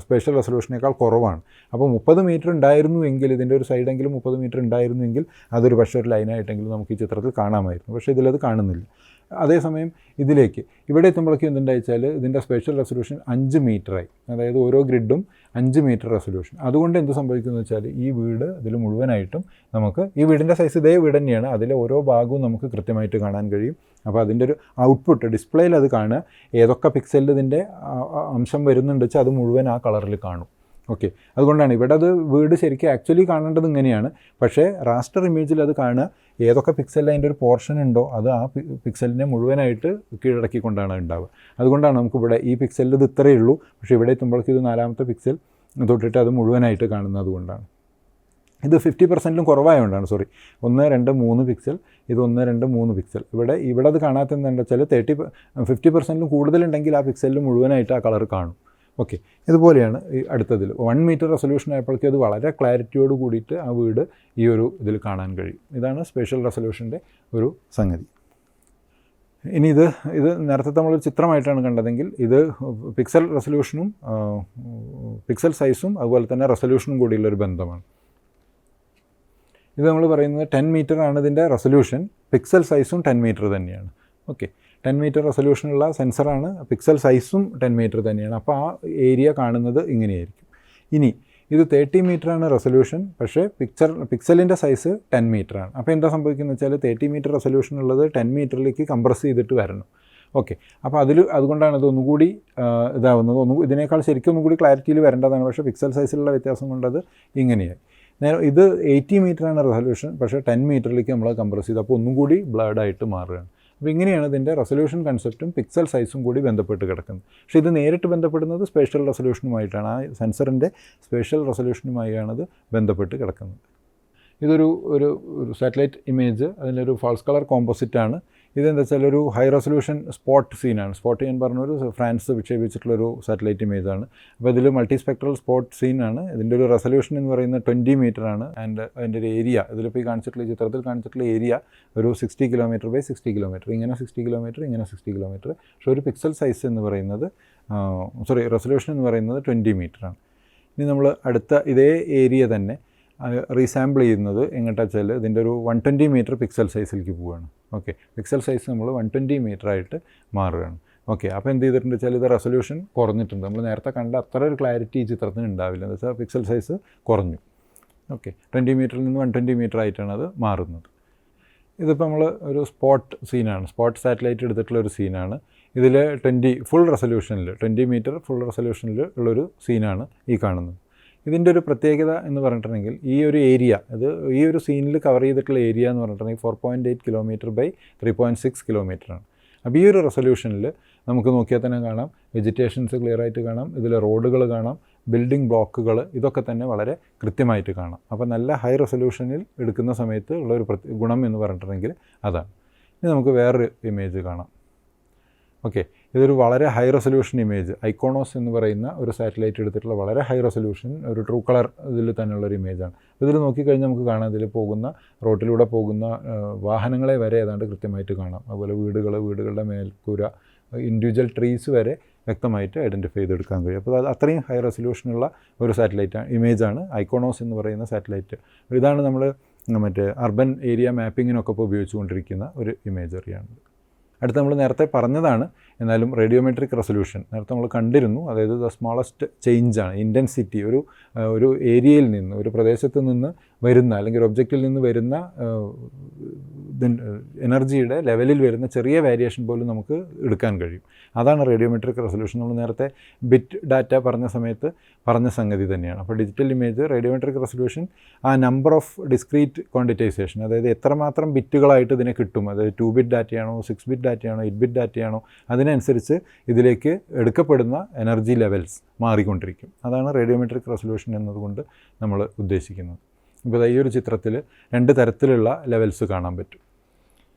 സ്പേഷ്യൽ റെസൊല്യൂഷനേക്കാൾ കുറവാണ്. അപ്പോൾ 30 മീറ്റർ ഉണ്ടായിരുന്നു എങ്കിൽ, ഇതിൻ്റെ ഒരു സൈഡെങ്കിലും 30 മീറ്റർ ഉണ്ടായിരുന്നെങ്കിൽ അതൊരു പക്ഷേ ഒരു ലൈനായിട്ടെങ്കിലും നമുക്ക് ഈ ചിത്രത്തിൽ കാണാമായിരുന്നു. പക്ഷേ ഇതിലത് കാണുന്നില്ല. അതേസമയം ഇവിടെ എത്തുമ്പോഴേക്കും എന്തുണ്ടായിച്ചാൽ ഇതിൻ്റെ സ്പേഷ്യൽ റെസൊല്യൂഷൻ 5 മീറ്ററായി, അതായത് ഓരോ ഗ്രിഡും 5 മീറ്റർ റെസൊല്യൂഷൻ. അതുകൊണ്ട് എന്ത് സംഭവിക്കുമെന്ന് വെച്ചാൽ ഈ വീട് ഇതിൽ മുഴുവനായിട്ടും നമുക്ക്, ഈ വീടിൻ്റെ സൈസ് ഇതേ വീട് തന്നെയാണ്, അതിലെ ഓരോ ഭാഗവും നമുക്ക് കൃത്യമായിട്ട് കാണാൻ കഴിയും. അപ്പോൾ അതിൻ്റെ ഒരു ഔട്ട്പുട്ട് ഡിസ്പ്ലേയിൽ അത് കാണുക, ഏതൊക്കെ പിക്സലിൽ ഇതിൻ്റെ അംശം വരുന്നുണ്ട് വെച്ചാൽ അത് മുഴുവൻ ആ കളറിൽ കാണും. ഓക്കെ, അതുകൊണ്ടാണ് ഇവിടെ അത് വീട് ശരിക്കും ആക്ച്വലി കാണേണ്ടത് ഇങ്ങനെയാണ്. പക്ഷേ റാസ്റ്റർ ഇമേജിൽ അത് കാണുക ഏതൊക്കെ പിക്സലിൽ അതിൻ്റെ ഒരു പോർഷൻ ഉണ്ടോ അത് ആ പിക്സലിനെ മുഴുവനായിട്ട് കീഴടക്കിക്കൊണ്ടാണ് ഉണ്ടാവുക. അതുകൊണ്ടാണ് നമുക്കിവിടെ ഈ പിക്സലിൽ ഇത് ഇത്രയേ ഉള്ളൂ, പക്ഷേ ഇവിടെ എത്തുമ്പോഴേക്കും ഇത് 4ാമത്തെ പിക്സൽ തൊട്ടിട്ട് അത് മുഴുവനായിട്ട് കാണുന്നത്. അതുകൊണ്ടാണ് ഇത് 50%ലും കുറവായതുകൊണ്ടാണ്. 1, 2, 3 പിക്സൽ, ഇത് 1, 2, 3 പിക്സൽ. ഇവിടെ അത് കാണാത്ത എന്താണെന്ന് വെച്ചാൽ 50%ലും കൂടുതലുണ്ടെങ്കിൽ ആ പിക്സലിൽ മുഴുവനായിട്ട് ആ കളർ കാണും. ഓക്കെ, ഇതുപോലെയാണ് ഈ അടുത്തതിൽ 1 മീറ്റർ റെസൊല്യൂഷൻ ആയപ്പോഴേക്കും അത് വളരെ ക്ലാരിറ്റിയോട് കൂടിയിട്ട് ആ വീട് ഈ ഒരു ഇതിൽ കാണാൻ കഴിയും. ഇതാണ് സ്പേഷ്യൽ റെസൊല്യൂഷൻ്റെ ഒരു സംഗതി. ഇനി ഇത് നേരത്തെ നമ്മളൊരു ചിത്രമായിട്ടാണ് കണ്ടതെങ്കിൽ ഇത് പിക്സൽ റെസൊല്യൂഷനും പിക്സൽ സൈസും അതുപോലെ തന്നെ റെസൊല്യൂഷനും കൂടിയുള്ളൊരു ബന്ധമാണ്. ഇത് നമ്മൾ പറയുന്നത് 10 മീറ്റർ ആണ് ഇതിൻ്റെ റെസൊല്യൂഷൻ, പിക്സൽ സൈസും 10 മീറ്റർ തന്നെയാണ്. ഓക്കെ, 10 മീറ്റർ റെസൊല്യൂഷനുള്ള സെൻസറാണ്, പിക്സൽ സൈസും 10 മീറ്റർ തന്നെയാണ്. അപ്പോൾ ആ ഏരിയ കാണുന്നത് ഇങ്ങനെയായിരിക്കും. ഇനി ഇത് 30 മീറ്ററാണ് റെസൊല്യൂഷൻ, പക്ഷേ പിക്സലിൻ്റെ സൈസ് 10 മീറ്ററാണ്. അപ്പോൾ എന്താ സംഭവിക്കുന്നത് വെച്ചാൽ 30 മീറ്റർ റെസൊല്യൂഷൻ ഉള്ളത് 10 മീറ്ററിലേക്ക് കംപ്രസ് ചെയ്തിട്ട് വരണം. ഓക്കെ, അപ്പോൾ അതുകൊണ്ടാണ് ഇത് ഒന്നുകൂടി ഇതാവുന്നത്. ഇതിനേക്കാൾ ശരിക്കും ഒന്നുകൂടി ക്ലാരിറ്റിയിൽ വരേണ്ടതാണ്, പക്ഷേ പിക്സൽ സൈസിലുള്ള വ്യത്യാസം കൊണ്ടത് ഇങ്ങനെയായി. ഇത് 80 മീറ്ററാണ് റെസൊല്യൂഷൻ, പക്ഷേ 10 മീറ്ററിലേക്ക് നമ്മൾ കംപ്രസ് ചെയ്ത് അപ്പോൾ ഒന്നും കൂടി ബ്ലർഡായിട്ട് മാറുകയാണ്. അപ്പോൾ ഇങ്ങനെയാണ് ഇതിൻ്റെ റെസൊല്യൂഷൻ കൺസെപ്റ്റും പിക്സൽ സൈസും കൂടി ബന്ധപ്പെട്ട് കിടക്കുന്നത്. പക്ഷേ ഇത് നേരിട്ട് ബന്ധപ്പെടുന്നത് സ്പേഷ്യൽ റെസൊല്യൂഷനുമായിട്ടാണ്, ആ സെൻസറിൻ്റെ സ്പേഷ്യൽ റെസൊല്യൂഷനുമായാണത് ബന്ധപ്പെട്ട് കിടക്കുന്നത്. ഇതൊരു സാറ്റലൈറ്റ് ഇമേജ്, അതിലൊരു ഫാൾസ് കളർ കോമ്പോസിറ്റാണ്. ഇതെന്താ വെച്ചാൽ ഒരു ഹൈ റെസൊല്യൂഷൻ സ്പോട്ട് സീനാണ്. സ്പോട്ട് ഞാൻ പറഞ്ഞൊരു ഫ്രാൻസ് വിക്ഷേപിച്ചിട്ടുള്ളൊരു സാറ്റലൈറ്റ് ഇമേജാണ്. അപ്പോൾ ഇതിൽ മൾട്ടി സ്പെക്ട്രൽ സ്പോട്ട് സീനാണ്. ഇതിൻ്റെ ഒരു റെസൊല്യൂഷൻ എന്ന് പറയുന്നത് 20 മീറ്ററാണ്. ആൻഡ് അതിൻ്റെ ഒരു ഏരിയ ഇതിലിപ്പോൾ ഈ കാണിച്ചിട്ടുള്ള ചിത്രത്തിൽ കാണിച്ചിട്ടുള്ള ഏരിയ ഒരു 60 കിലോമീറ്റർ ബൈ 60 കിലോമീറ്റർ, ഇങ്ങനെ 60 കിലോമീറ്റർ, ഇങ്ങനെ 60 കിലോമീറ്റർ. പക്ഷേ ഒരു പിക്സൽ സൈസ് എന്ന് പറയുന്നത് റെസൊല്യൂഷൻ എന്ന് പറയുന്നത് 20 മീറ്ററാണ്. ഇനി നമ്മൾ അടുത്ത ഇതേ ഏരിയ തന്നെ റീസാമ്പിൾ ചെയ്യുന്നത് എങ്ങോട്ടാ വെച്ചാൽ ഇതിൻ്റെ ഒരു 120 മീറ്റർ പിക്സൽ സൈസിലേക്ക് പോവുകയാണ്. ഓക്കെ, പിക്സൽ സൈസ് നമ്മൾ 120 മീറ്ററായിട്ട് മാറുകയാണ്. ഓക്കെ, അപ്പോൾ എന്ത് ചെയ്തിട്ടുണ്ട് വെച്ചാൽ ഇത് റെസൊല്യൂഷൻ കുറഞ്ഞിട്ടുണ്ട്. നമ്മൾ നേരത്തെ കണ്ട അത്ര ഒരു ക്ലാരിറ്റി ഈ ചിത്രത്തിന് ഉണ്ടാവില്ല, എന്ന് വെച്ചാൽ പിക്സൽ സൈസ് കുറഞ്ഞു. ഓക്കെ, 20 മീറ്ററിൽ നിന്ന് 120 മീറ്റർ ആയിട്ടാണ് അത് മാറുന്നത്. ഇതിപ്പോൾ നമ്മൾ ഒരു സ്പോട്ട് സീനാണ്, സ്പോട്ട് സാറ്റലൈറ്റ് എടുത്തിട്ടുള്ള ഒരു സീനാണ്. ഇതിൽ 20 മീറ്റർ ഫുൾ റെസൊല്യൂഷനിൽ ഉള്ളൊരു സീനാണ് ഈ കാണുന്നത്. ഇതിൻ്റെ ഒരു പ്രത്യേകത എന്ന് പറഞ്ഞിട്ടുണ്ടെങ്കിൽ ഈ ഒരു ഏരിയ, ഈ ഒരു സീനിൽ കവർ ചെയ്തിട്ടുള്ള ഏരിയ എന്ന് പറഞ്ഞിട്ടുണ്ടെങ്കിൽ 4.8 കിലോമീറ്റർ ബൈ 3.6 കിലോമീറ്ററാണ്. അപ്പോൾ ഈ ഒരു റെസൊല്യൂഷനിൽ നമുക്ക് നോക്കിയാൽ തന്നെ കാണാം, വെജിറ്റേഷൻസ് ക്ലിയർ ആയിട്ട് കാണാം, ഇതിൽ റോഡുകൾ കാണാം, ബിൽഡിംഗ് ബ്ലോക്കുകൾ, ഇതൊക്കെ തന്നെ വളരെ കൃത്യമായിട്ട് കാണാം. അപ്പോൾ നല്ല ഹൈ റെസൊല്യൂഷനിൽ എടുക്കുന്ന സമയത്ത് ഉള്ളൊരു ഗുണം എന്ന് പറഞ്ഞിട്ടുണ്ടെങ്കിൽ അതാണ്. ഇനി നമുക്ക് വേറൊരു ഇമേജ് കാണാം. ഓക്കെ, ഇതൊരു വളരെ ഹൈ റെസൊല്യൂഷൻ ഇമേജ്, ഐക്കോണോസ് എന്ന് പറയുന്ന ഒരു സാറ്റലൈറ്റ് എടുത്തിട്ടുള്ള വളരെ ഹൈ റെസൊല്യൂഷൻ ഒരു ട്രൂ കളർ ഇതിൽ തന്നെയുള്ളൊരു ഇമേജാണ്. ഇതിൽ നോക്കിക്കഴിഞ്ഞാൽ നമുക്ക് കാണാം, ഇതിൽ പോകുന്ന റോട്ടിലൂടെ പോകുന്ന വാഹനങ്ങളെ വരെ ഏതാണ്ട് കൃത്യമായിട്ട് കാണാം. അതുപോലെ വീടുകളുടെ മേൽക്കൂര, ഇൻഡിവിജ്വൽ ട്രീസ് വരെ വ്യക്തമായിട്ട് ഐഡൻറ്റിഫൈ ചെയ്തെടുക്കാൻ കഴിയും. അപ്പോൾ അത് അത്രയും ഹൈ റെസൊല്യൂഷനുള്ള ഒരു സാറ്റലൈറ്റാണ്, ഇമേജാണ് ഐക്കോണോസ് എന്ന് പറയുന്ന സാറ്റലൈറ്റ്. ഇതാണ് നമ്മൾ മറ്റേ അർബൻ ഏരിയ മാപ്പിങ്ങിനൊക്കെ ഇപ്പോൾ ഉപയോഗിച്ചുകൊണ്ടിരിക്കുന്ന ഒരു ഇമേജറിയാണ്. അടുത്ത് നമ്മൾ നേരത്തെ പറഞ്ഞതാണ്, എന്നാലും റേഡിയോമെട്രിക് റെസൊല്യൂഷൻ നേരത്തെ നമ്മൾ കണ്ടിരുന്നു. അതായത് ദ സ്മോളസ്റ്റ് ചേഞ്ചാണ് ഇൻറ്റൻസിറ്റി, ഒരു ഏരിയയിൽ നിന്ന്, ഒരു പ്രദേശത്ത് നിന്ന് വരുന്ന അല്ലെങ്കിൽ ഒരു ഒബ്ജക്റ്റിൽ നിന്ന് വരുന്ന എനർജിയുടെ ലെവലിൽ വരുന്ന ചെറിയ വേരിയേഷൻ പോലും നമുക്ക് എടുക്കാൻ കഴിയും. അതാണ് റേഡിയോമെട്രിക് റെസൊല്യൂഷൻ. നമ്മൾ നേരത്തെ ബിറ്റ് ഡാറ്റ പറഞ്ഞ സമയത്ത് പറഞ്ഞ സംഗതി തന്നെയാണ്. അപ്പോൾ ഡിജിറ്റൽ ഇമേജ് റേഡിയോമെട്രിക് റെസൊല്യൂഷൻ ആ നമ്പർ ഓഫ് ഡിസ്ക്രീറ്റ് ക്വാണ്ടിറ്റൈസേഷൻ, അതായത് എത്രമാത്രം ബിറ്റുകളായിട്ട് ഇതിനെ കിട്ടും, അതായത് 2 ബിറ്റ് ഡാറ്റയാണോ 6 ബിറ്റ് ഡാറ്റയാണോ 8 ബിറ്റ് ഡാറ്റയാണോ, അതിനനുസരിച്ച് ഇതിലേക്ക് എടുക്കപ്പെടുന്ന എനർജി ലെവൽസ് മാറിക്കൊണ്ടിരിക്കും. അതാണ് റേഡിയോമെട്രിക് റെസൊല്യൂഷൻ എന്നതുകൊണ്ട് നമ്മൾ ഉദ്ദേശിക്കുന്നത്. ഇപ്പോൾ ഈ ഒരു ചിത്രത്തിൽ 2 തരത്തിലുള്ള ലെവൽസ് കാണാൻ പറ്റും.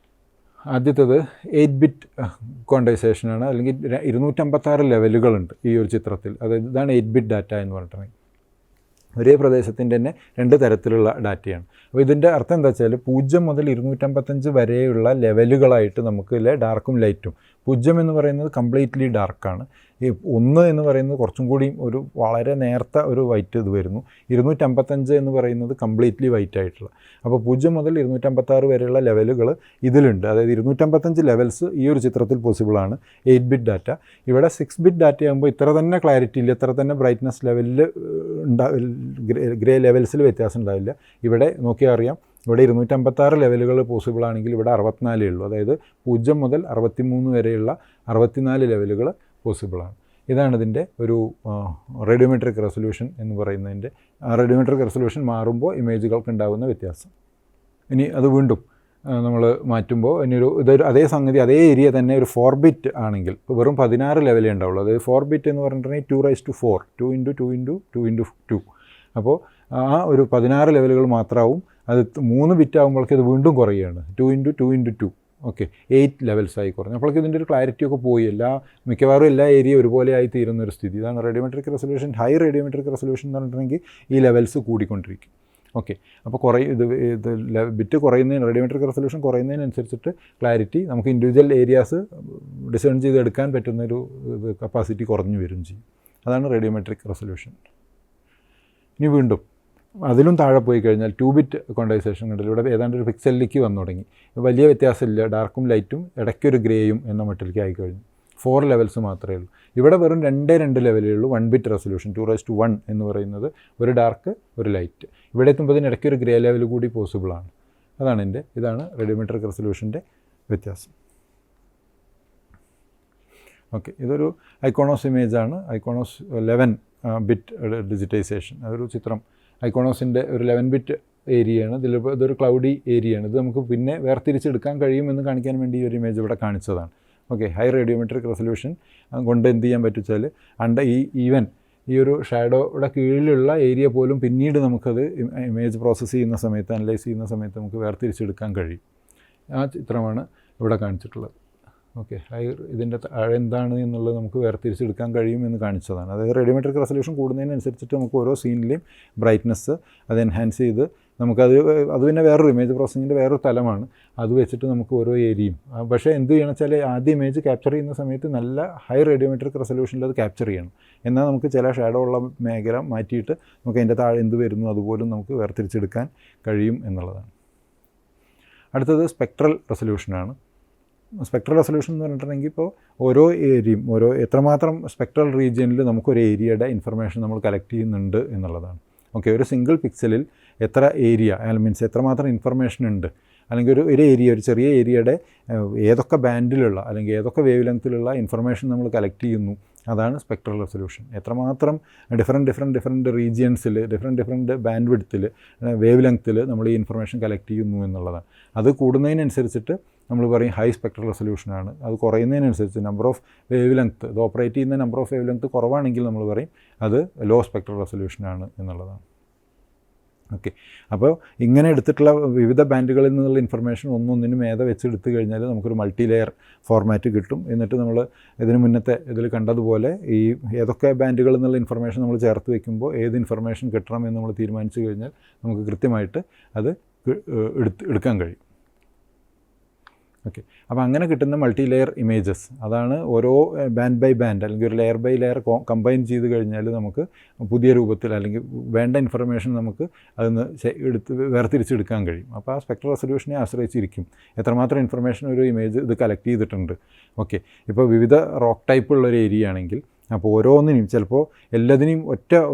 ആദ്യത്തേത് 8 ബിറ്റ് ക്വാണ്ടൈസേഷനാണ്, അല്ലെങ്കിൽ 256 ലെവലുകളുണ്ട് ഈ ഒരു ചിത്രത്തിൽ. അതായത് ഇതാണ് 8 ബിറ്റ് ഡാറ്റ എന്ന് പറഞ്ഞിട്ടുണ്ടെങ്കിൽ ഒരേ പ്രദേശത്തിൻ്റെ തന്നെ 2 തരത്തിലുള്ള ഡാറ്റയാണ്. അപ്പോൾ ഇതിൻ്റെ അർത്ഥം എന്താ വെച്ചാൽ 0 മുതൽ 255 വരെയുള്ള ലെവലുകളായിട്ട് നമുക്ക് ഡാർക്കും ലൈറ്റും. 0 എന്ന് പറയുന്നത് കംപ്ലീറ്റ്ലി ഡാർക്കാണ്. ഈ 1 എന്ന് പറയുന്നത് കുറച്ചും കൂടിയും ഒരു വളരെ നേർത്ത ഒരു വൈറ്റ് ഇത് വരുന്നു. 255 എന്ന് പറയുന്നത് കംപ്ലീറ്റ്ലി വൈറ്റ് ആയിട്ടുള്ള. അപ്പോൾ 0 മുതൽ 256 വരെയുള്ള ലെവലുകൾ ഇതിലുണ്ട്. അതായത് 255 ലെവൽസ് ഈ ഒരു ചിത്രത്തിൽ പോസിബിളാണ് 8 ബിറ്റ് ഡാറ്റ. ഇവിടെ 6 ബിറ്റ് ഡാറ്റ ആകുമ്പോൾ ഇത്ര തന്നെ ക്ലാരിറ്റി ഇല്ല, ഇത്ര തന്നെ ബ്രൈറ്റ്നസ് ലെവലിൽ ഗ്രേ ലെവൽസിൽ വ്യത്യാസം ഉണ്ടാവില്ല. ഇവിടെ നോക്കിയാൽ അറിയാം, ഇവിടെ 256 ലെവലുകൾ പോസിബിൾ ആണെങ്കിൽ ഇവിടെ 64 ഉള്ളൂ. അതായത് 0 മുതൽ 63 വരെയുള്ള 64 ലെവലുകൾ പോസിബിളാണ്. ഇതാണ് ഇതിൻ്റെ ഒരു റേഡിയോമെട്രിക് റെസൊല്യൂഷൻ എന്ന് പറയുന്നതിൻ്റെ. റേഡിയോമെട്രിക് റെസൊല്യൂഷൻ മാറുമ്പോൾ ഇമേജുകൾക്ക് ഉണ്ടാകുന്ന വ്യത്യാസം. ഇനി അത് വീണ്ടും നമ്മൾ മാറ്റുമ്പോൾ ഇതൊരു അതേ സംഗതി, അതേ ഏരിയ തന്നെ ഒരു 4 ബിറ്റ് ആണെങ്കിൽ വെറും 16 ലെവലേ ഉണ്ടാവുള്ളൂ. അതായത് 4 ബിറ്റ് എന്ന് പറഞ്ഞിട്ടുണ്ടെങ്കിൽ 2⁴, 2 × 2 × 2 × 2. അപ്പോൾ ആ ഒരു 16 ലെവലുകൾ മാത്രമാവും. അത് 3 ബിറ്റ് ആകുമ്പോഴേക്കും അത് വീണ്ടും കുറയുകയാണ്, 2 × 2 × 2. ഓക്കെ 8 ലെവൽസായി കുറഞ്ഞു. അപ്പോഴേക്കും ഇതിൻ്റെ ഒരു ക്ലാരിറ്റി ഒക്കെ പോയി, മിക്കവാറും എല്ലാ ഏരിയ ഒരുപോലെ ആയി തീരുന്ന ഒരു സ്ഥിതി. ഇതാണ് radiometric resolution. High radiometric resolution എന്ന് പറഞ്ഞിട്ടുണ്ടെങ്കിൽ ഈ ലെവൽസ് കൂടിക്കൊണ്ടിരിക്കും. ഓക്കെ, അപ്പോൾ ബിറ്റ് കുറയുന്നതിന്, റേഡിയോമെട്രിക് റെസൊല്യൂഷൻ കുറയുന്നതിനനുസരിച്ചിട്ട് ക്ലാരിറ്റി നമുക്ക് ഇൻഡിവിജ്വൽ ഏരിയാസ് ഡിസേൺ ചെയ്തെടുക്കാൻ പറ്റുന്നൊരു കപ്പാസിറ്റി കുറഞ്ഞു വരും ചെയ്യും. അതാണ് റേഡിയോമെട്രിക് റെസൊല്യൂഷൻ. ഇനി വീണ്ടും അതിലും താഴെ പോയി കഴിഞ്ഞാൽ 2 ബിറ്റ് ക്വാണ്ടൈസേഷൻ കണ്ടില്ല, ഇവിടെ ഏതാണ്ട് ഒരു പിക്സലിലേക്ക് വന്നു തുടങ്ങി. വലിയ വ്യത്യാസമില്ല, ഡാർക്കും ലൈറ്റും ഇടയ്ക്കൊരു ഗ്രേയും എന്ന മട്ടിലേക്ക് ആയിക്കഴിഞ്ഞു. 4 ലെവൽസ് മാത്രമേ ഉള്ളൂ. ഇവിടെ വെറും 2 ലെവലേ ഉള്ളൂ. 1 ബിറ്റ് റെസൊല്യൂഷൻ 2:1 എന്ന് പറയുന്നത്, ഒരു ഡാർക്ക് ഒരു ലൈറ്റ്. ഇവിടെ എത്തുമ്പോഴത്തേന് ഇടയ്ക്കൊരു ഗ്രേ ലെവൽ കൂടി പോസിബിളാണ്. ഇതാണ് റേഡിയോമെട്രിക് റെസൊല്യൂഷൻ്റെ വ്യത്യാസം. ഓക്കെ, ഇതൊരു ഐക്കോണോസ് ഇമേജാണ്. ഐക്കോണോസ് 11 ബിറ്റ് ഡിജിറ്റൈസേഷൻ. അതൊരു ചിത്രം ഐക്കോണോസിൻ്റെ ഒരു 11 ബിറ്റ് ഏരിയയാണ്. ഇതൊരു ക്ലൗഡി ഏരിയയാണ്. ഇത് നമുക്ക് പിന്നെ വേർതിരിച്ചെടുക്കാൻ കഴിയുമെന്ന് കാണിക്കാൻ വേണ്ടി ഈ ഒരു ഇമേജ് ഇവിടെ കാണിച്ചതാണ്. ഓക്കെ, ഹൈ റേഡിയോമെട്രിക് റെസൊല്യൂഷൻ കൊണ്ട് എന്ത് ചെയ്യാൻ പറ്റുവെച്ചാൽ ഈ ഒരു ഷാഡോയുടെ കീഴിലുള്ള ഏരിയ പോലും പിന്നീട് നമുക്കത് ഇമേജ് പ്രോസസ്സ് ചെയ്യുന്ന സമയത്ത്, അനലൈസ് ചെയ്യുന്ന സമയത്ത് നമുക്ക് വേർതിരിച്ചെടുക്കാൻ കഴിയും. ആ ചിത്രമാണ് ഇവിടെ കാണിച്ചിട്ടുള്ളത്. ഓക്കെ, ഇതിൻ്റെ താഴെ എന്താണ് എന്നുള്ളത് നമുക്ക് വേർതിരിച്ചെടുക്കാൻ കഴിയും എന്ന് കാണിച്ചതാണ്. അതായത് റേഡിയോമെട്രിക് റെസൊല്യൂഷൻ കൂടുന്നതിനനുസരിച്ചിട്ട് നമുക്ക് ഓരോ സീനിലെയും ബ്രൈറ്റ്നസ് അത് എൻഹാൻസ് ചെയ്ത് നമുക്കത് പിന്നെ വേറൊരു ഇമേജ് പ്രോസസ്സിങ്ങിൻ്റെ വേറൊരു തലമാണ്. അത് വെച്ചിട്ട് നമുക്ക് ഓരോ ഏരിയയും, പക്ഷേ എന്ത് ചെയ്യണം വെച്ചാൽ ആദ്യം ഇമേജ് ക്യാപ്ചർ ചെയ്യുന്ന സമയത്ത് നല്ല ഹൈ റേഡിയോമെട്രിക് റെസൊല്യൂഷനിൽ അത് ക്യാപ്ചർ ചെയ്യണം. എന്നാൽ നമുക്ക് ചില ഷാഡോ ഉള്ള മേഖല മാറ്റിയിട്ട് നമുക്ക് അതിൻ്റെ താഴെ എന്ത് വരുന്നു അതുപോലും നമുക്ക് വേർതിരിച്ചെടുക്കാൻ കഴിയും എന്നുള്ളതാണ്. അടുത്തത് സ്പെക്ട്രൽ റെസൊല്യൂഷനാണ്. സ്പെക്ട്രൽ റെസൊല്യൂഷൻ എന്ന് പറഞ്ഞിട്ടുണ്ടെങ്കിൽ ഇപ്പോൾ ഓരോ ഏരിയയും എത്രമാത്രം സ്പെക്ട്രൽ റീജിയനിൽ നമുക്കൊരു ഏരിയയുടെ ഇൻഫർമേഷൻ നമ്മൾ കളക്ട് ചെയ്യുന്നുണ്ട് എന്നുള്ളതാണ്. ഓക്കെ, ഒരു സിംഗിൾ പിക്സലിൽ എത്ര ഏരിയ മീൻസ് എത്രമാത്രം ഇൻഫർമേഷൻ ഉണ്ട്, അല്ലെങ്കിൽ ഒരു ഏരിയ, ഒരു ചെറിയ ഏരിയയുടെ ഏതൊക്കെ ബാൻഡിലുള്ള അല്ലെങ്കിൽ ഏതൊക്കെ വേവ് ലെങ്ത്തിലുള്ള ഇൻഫർമേഷൻ നമ്മൾ കളക്ട് ചെയ്യുന്നു, അതാണ് സ്പെക്ട്രൽ റെസൊല്യൂഷൻ. എത്രമാത്രം ഡിഫറെൻറ്റ് റീജിയൻസിൽ ഡിഫറെൻറ്റ് ബാൻഡ് വിഡ്ത്തിൽ വേവ് ലെങ്ത്തിൽ നമ്മൾ ഈ ഇൻഫർമേഷൻ കളക്ട് ചെയ്യുന്നു എന്നുള്ളതാണ്. അത് കൂടുന്നതിനനുസരിച്ചിട്ട് നമ്മൾ പറയും ഹൈ സ്പെക്ട്രൽ റെസൊല്യൂഷനാണ്. അത് കുറയുന്നതിനനുസരിച്ച് നമ്പർ ഓഫ് വേവ് ലെങ്ത്ത്, ഇത് ഓപ്പറേറ്റ് ചെയ്യുന്ന നമ്പർ ഓഫ് വേവ് ലെങ്ത്ത് കുറവാണെങ്കിൽ നമ്മൾ പറയും അത് ലോ സ്പെക്ട്രൽ റെസൊല്യൂഷനാണ് എന്നുള്ളതാണ്. ഓക്കെ, അപ്പോൾ ഇങ്ങനെ എടുത്തിട്ടുള്ള വിവിധ ബാൻഡുകളിൽ നിന്നുള്ള ഇൻഫർമേഷൻ ഒന്നൊന്നിനും മേധ വെച്ചെടുത്ത് കഴിഞ്ഞാൽ നമുക്കൊരു മൾട്ടി ലെയർ ഫോർമാറ്റ് കിട്ടും. എന്നിട്ട് നമ്മൾ ഇതിൽ കണ്ടതുപോലെ ഈ ഏതൊക്കെ ബാൻഡുകളിൽ നിന്നുള്ള ഇൻഫർമേഷൻ നമ്മൾ ചേർത്ത് വയ്ക്കുമ്പോൾ ഏത് ഇൻഫർമേഷൻ കിട്ടണം എന്ന് നമ്മൾ തീരുമാനിച്ചു കഴിഞ്ഞാൽ നമുക്ക് കൃത്യമായിട്ട് അത് എടുക്കാൻ കഴിയും. ഓക്കെ, അപ്പോൾ അങ്ങനെ കിട്ടുന്ന മൾട്ടി ലെയർ ഇമേജസ്, അതാണ് ഓരോ ബാൻഡ് ബൈ ബാൻഡ് അല്ലെങ്കിൽ ഒരു ലെയർ ബൈ ലെയർ കമ്പൈൻ ചെയ്ത് കഴിഞ്ഞാൽ നമുക്ക് പുതിയ രൂപത്തിൽ അല്ലെങ്കിൽ വേണ്ട ഇൻഫർമേഷൻ നമുക്ക് അതിന് വേർതിരിച്ചെടുക്കാൻ കഴിയും. അപ്പോൾ ആ സ്പെക്ട്രൽ റെസൊല്യൂഷനെ ആശ്രയിച്ചിരിക്കും എത്രമാത്രം ഇൻഫർമേഷൻ ഒരു ഇമേജ് ഇത് കളക്ട് ചെയ്തിട്ടുണ്ട്. ഓക്കെ, ഇപ്പോൾ വിവിധ റോക്ക് ടൈപ്പ് ഉള്ളൊരു ഏരിയ ആണെങ്കിൽ അപ്പോൾ ഓരോന്നിനും ചിലപ്പോൾ എല്ലാത്തിനെയും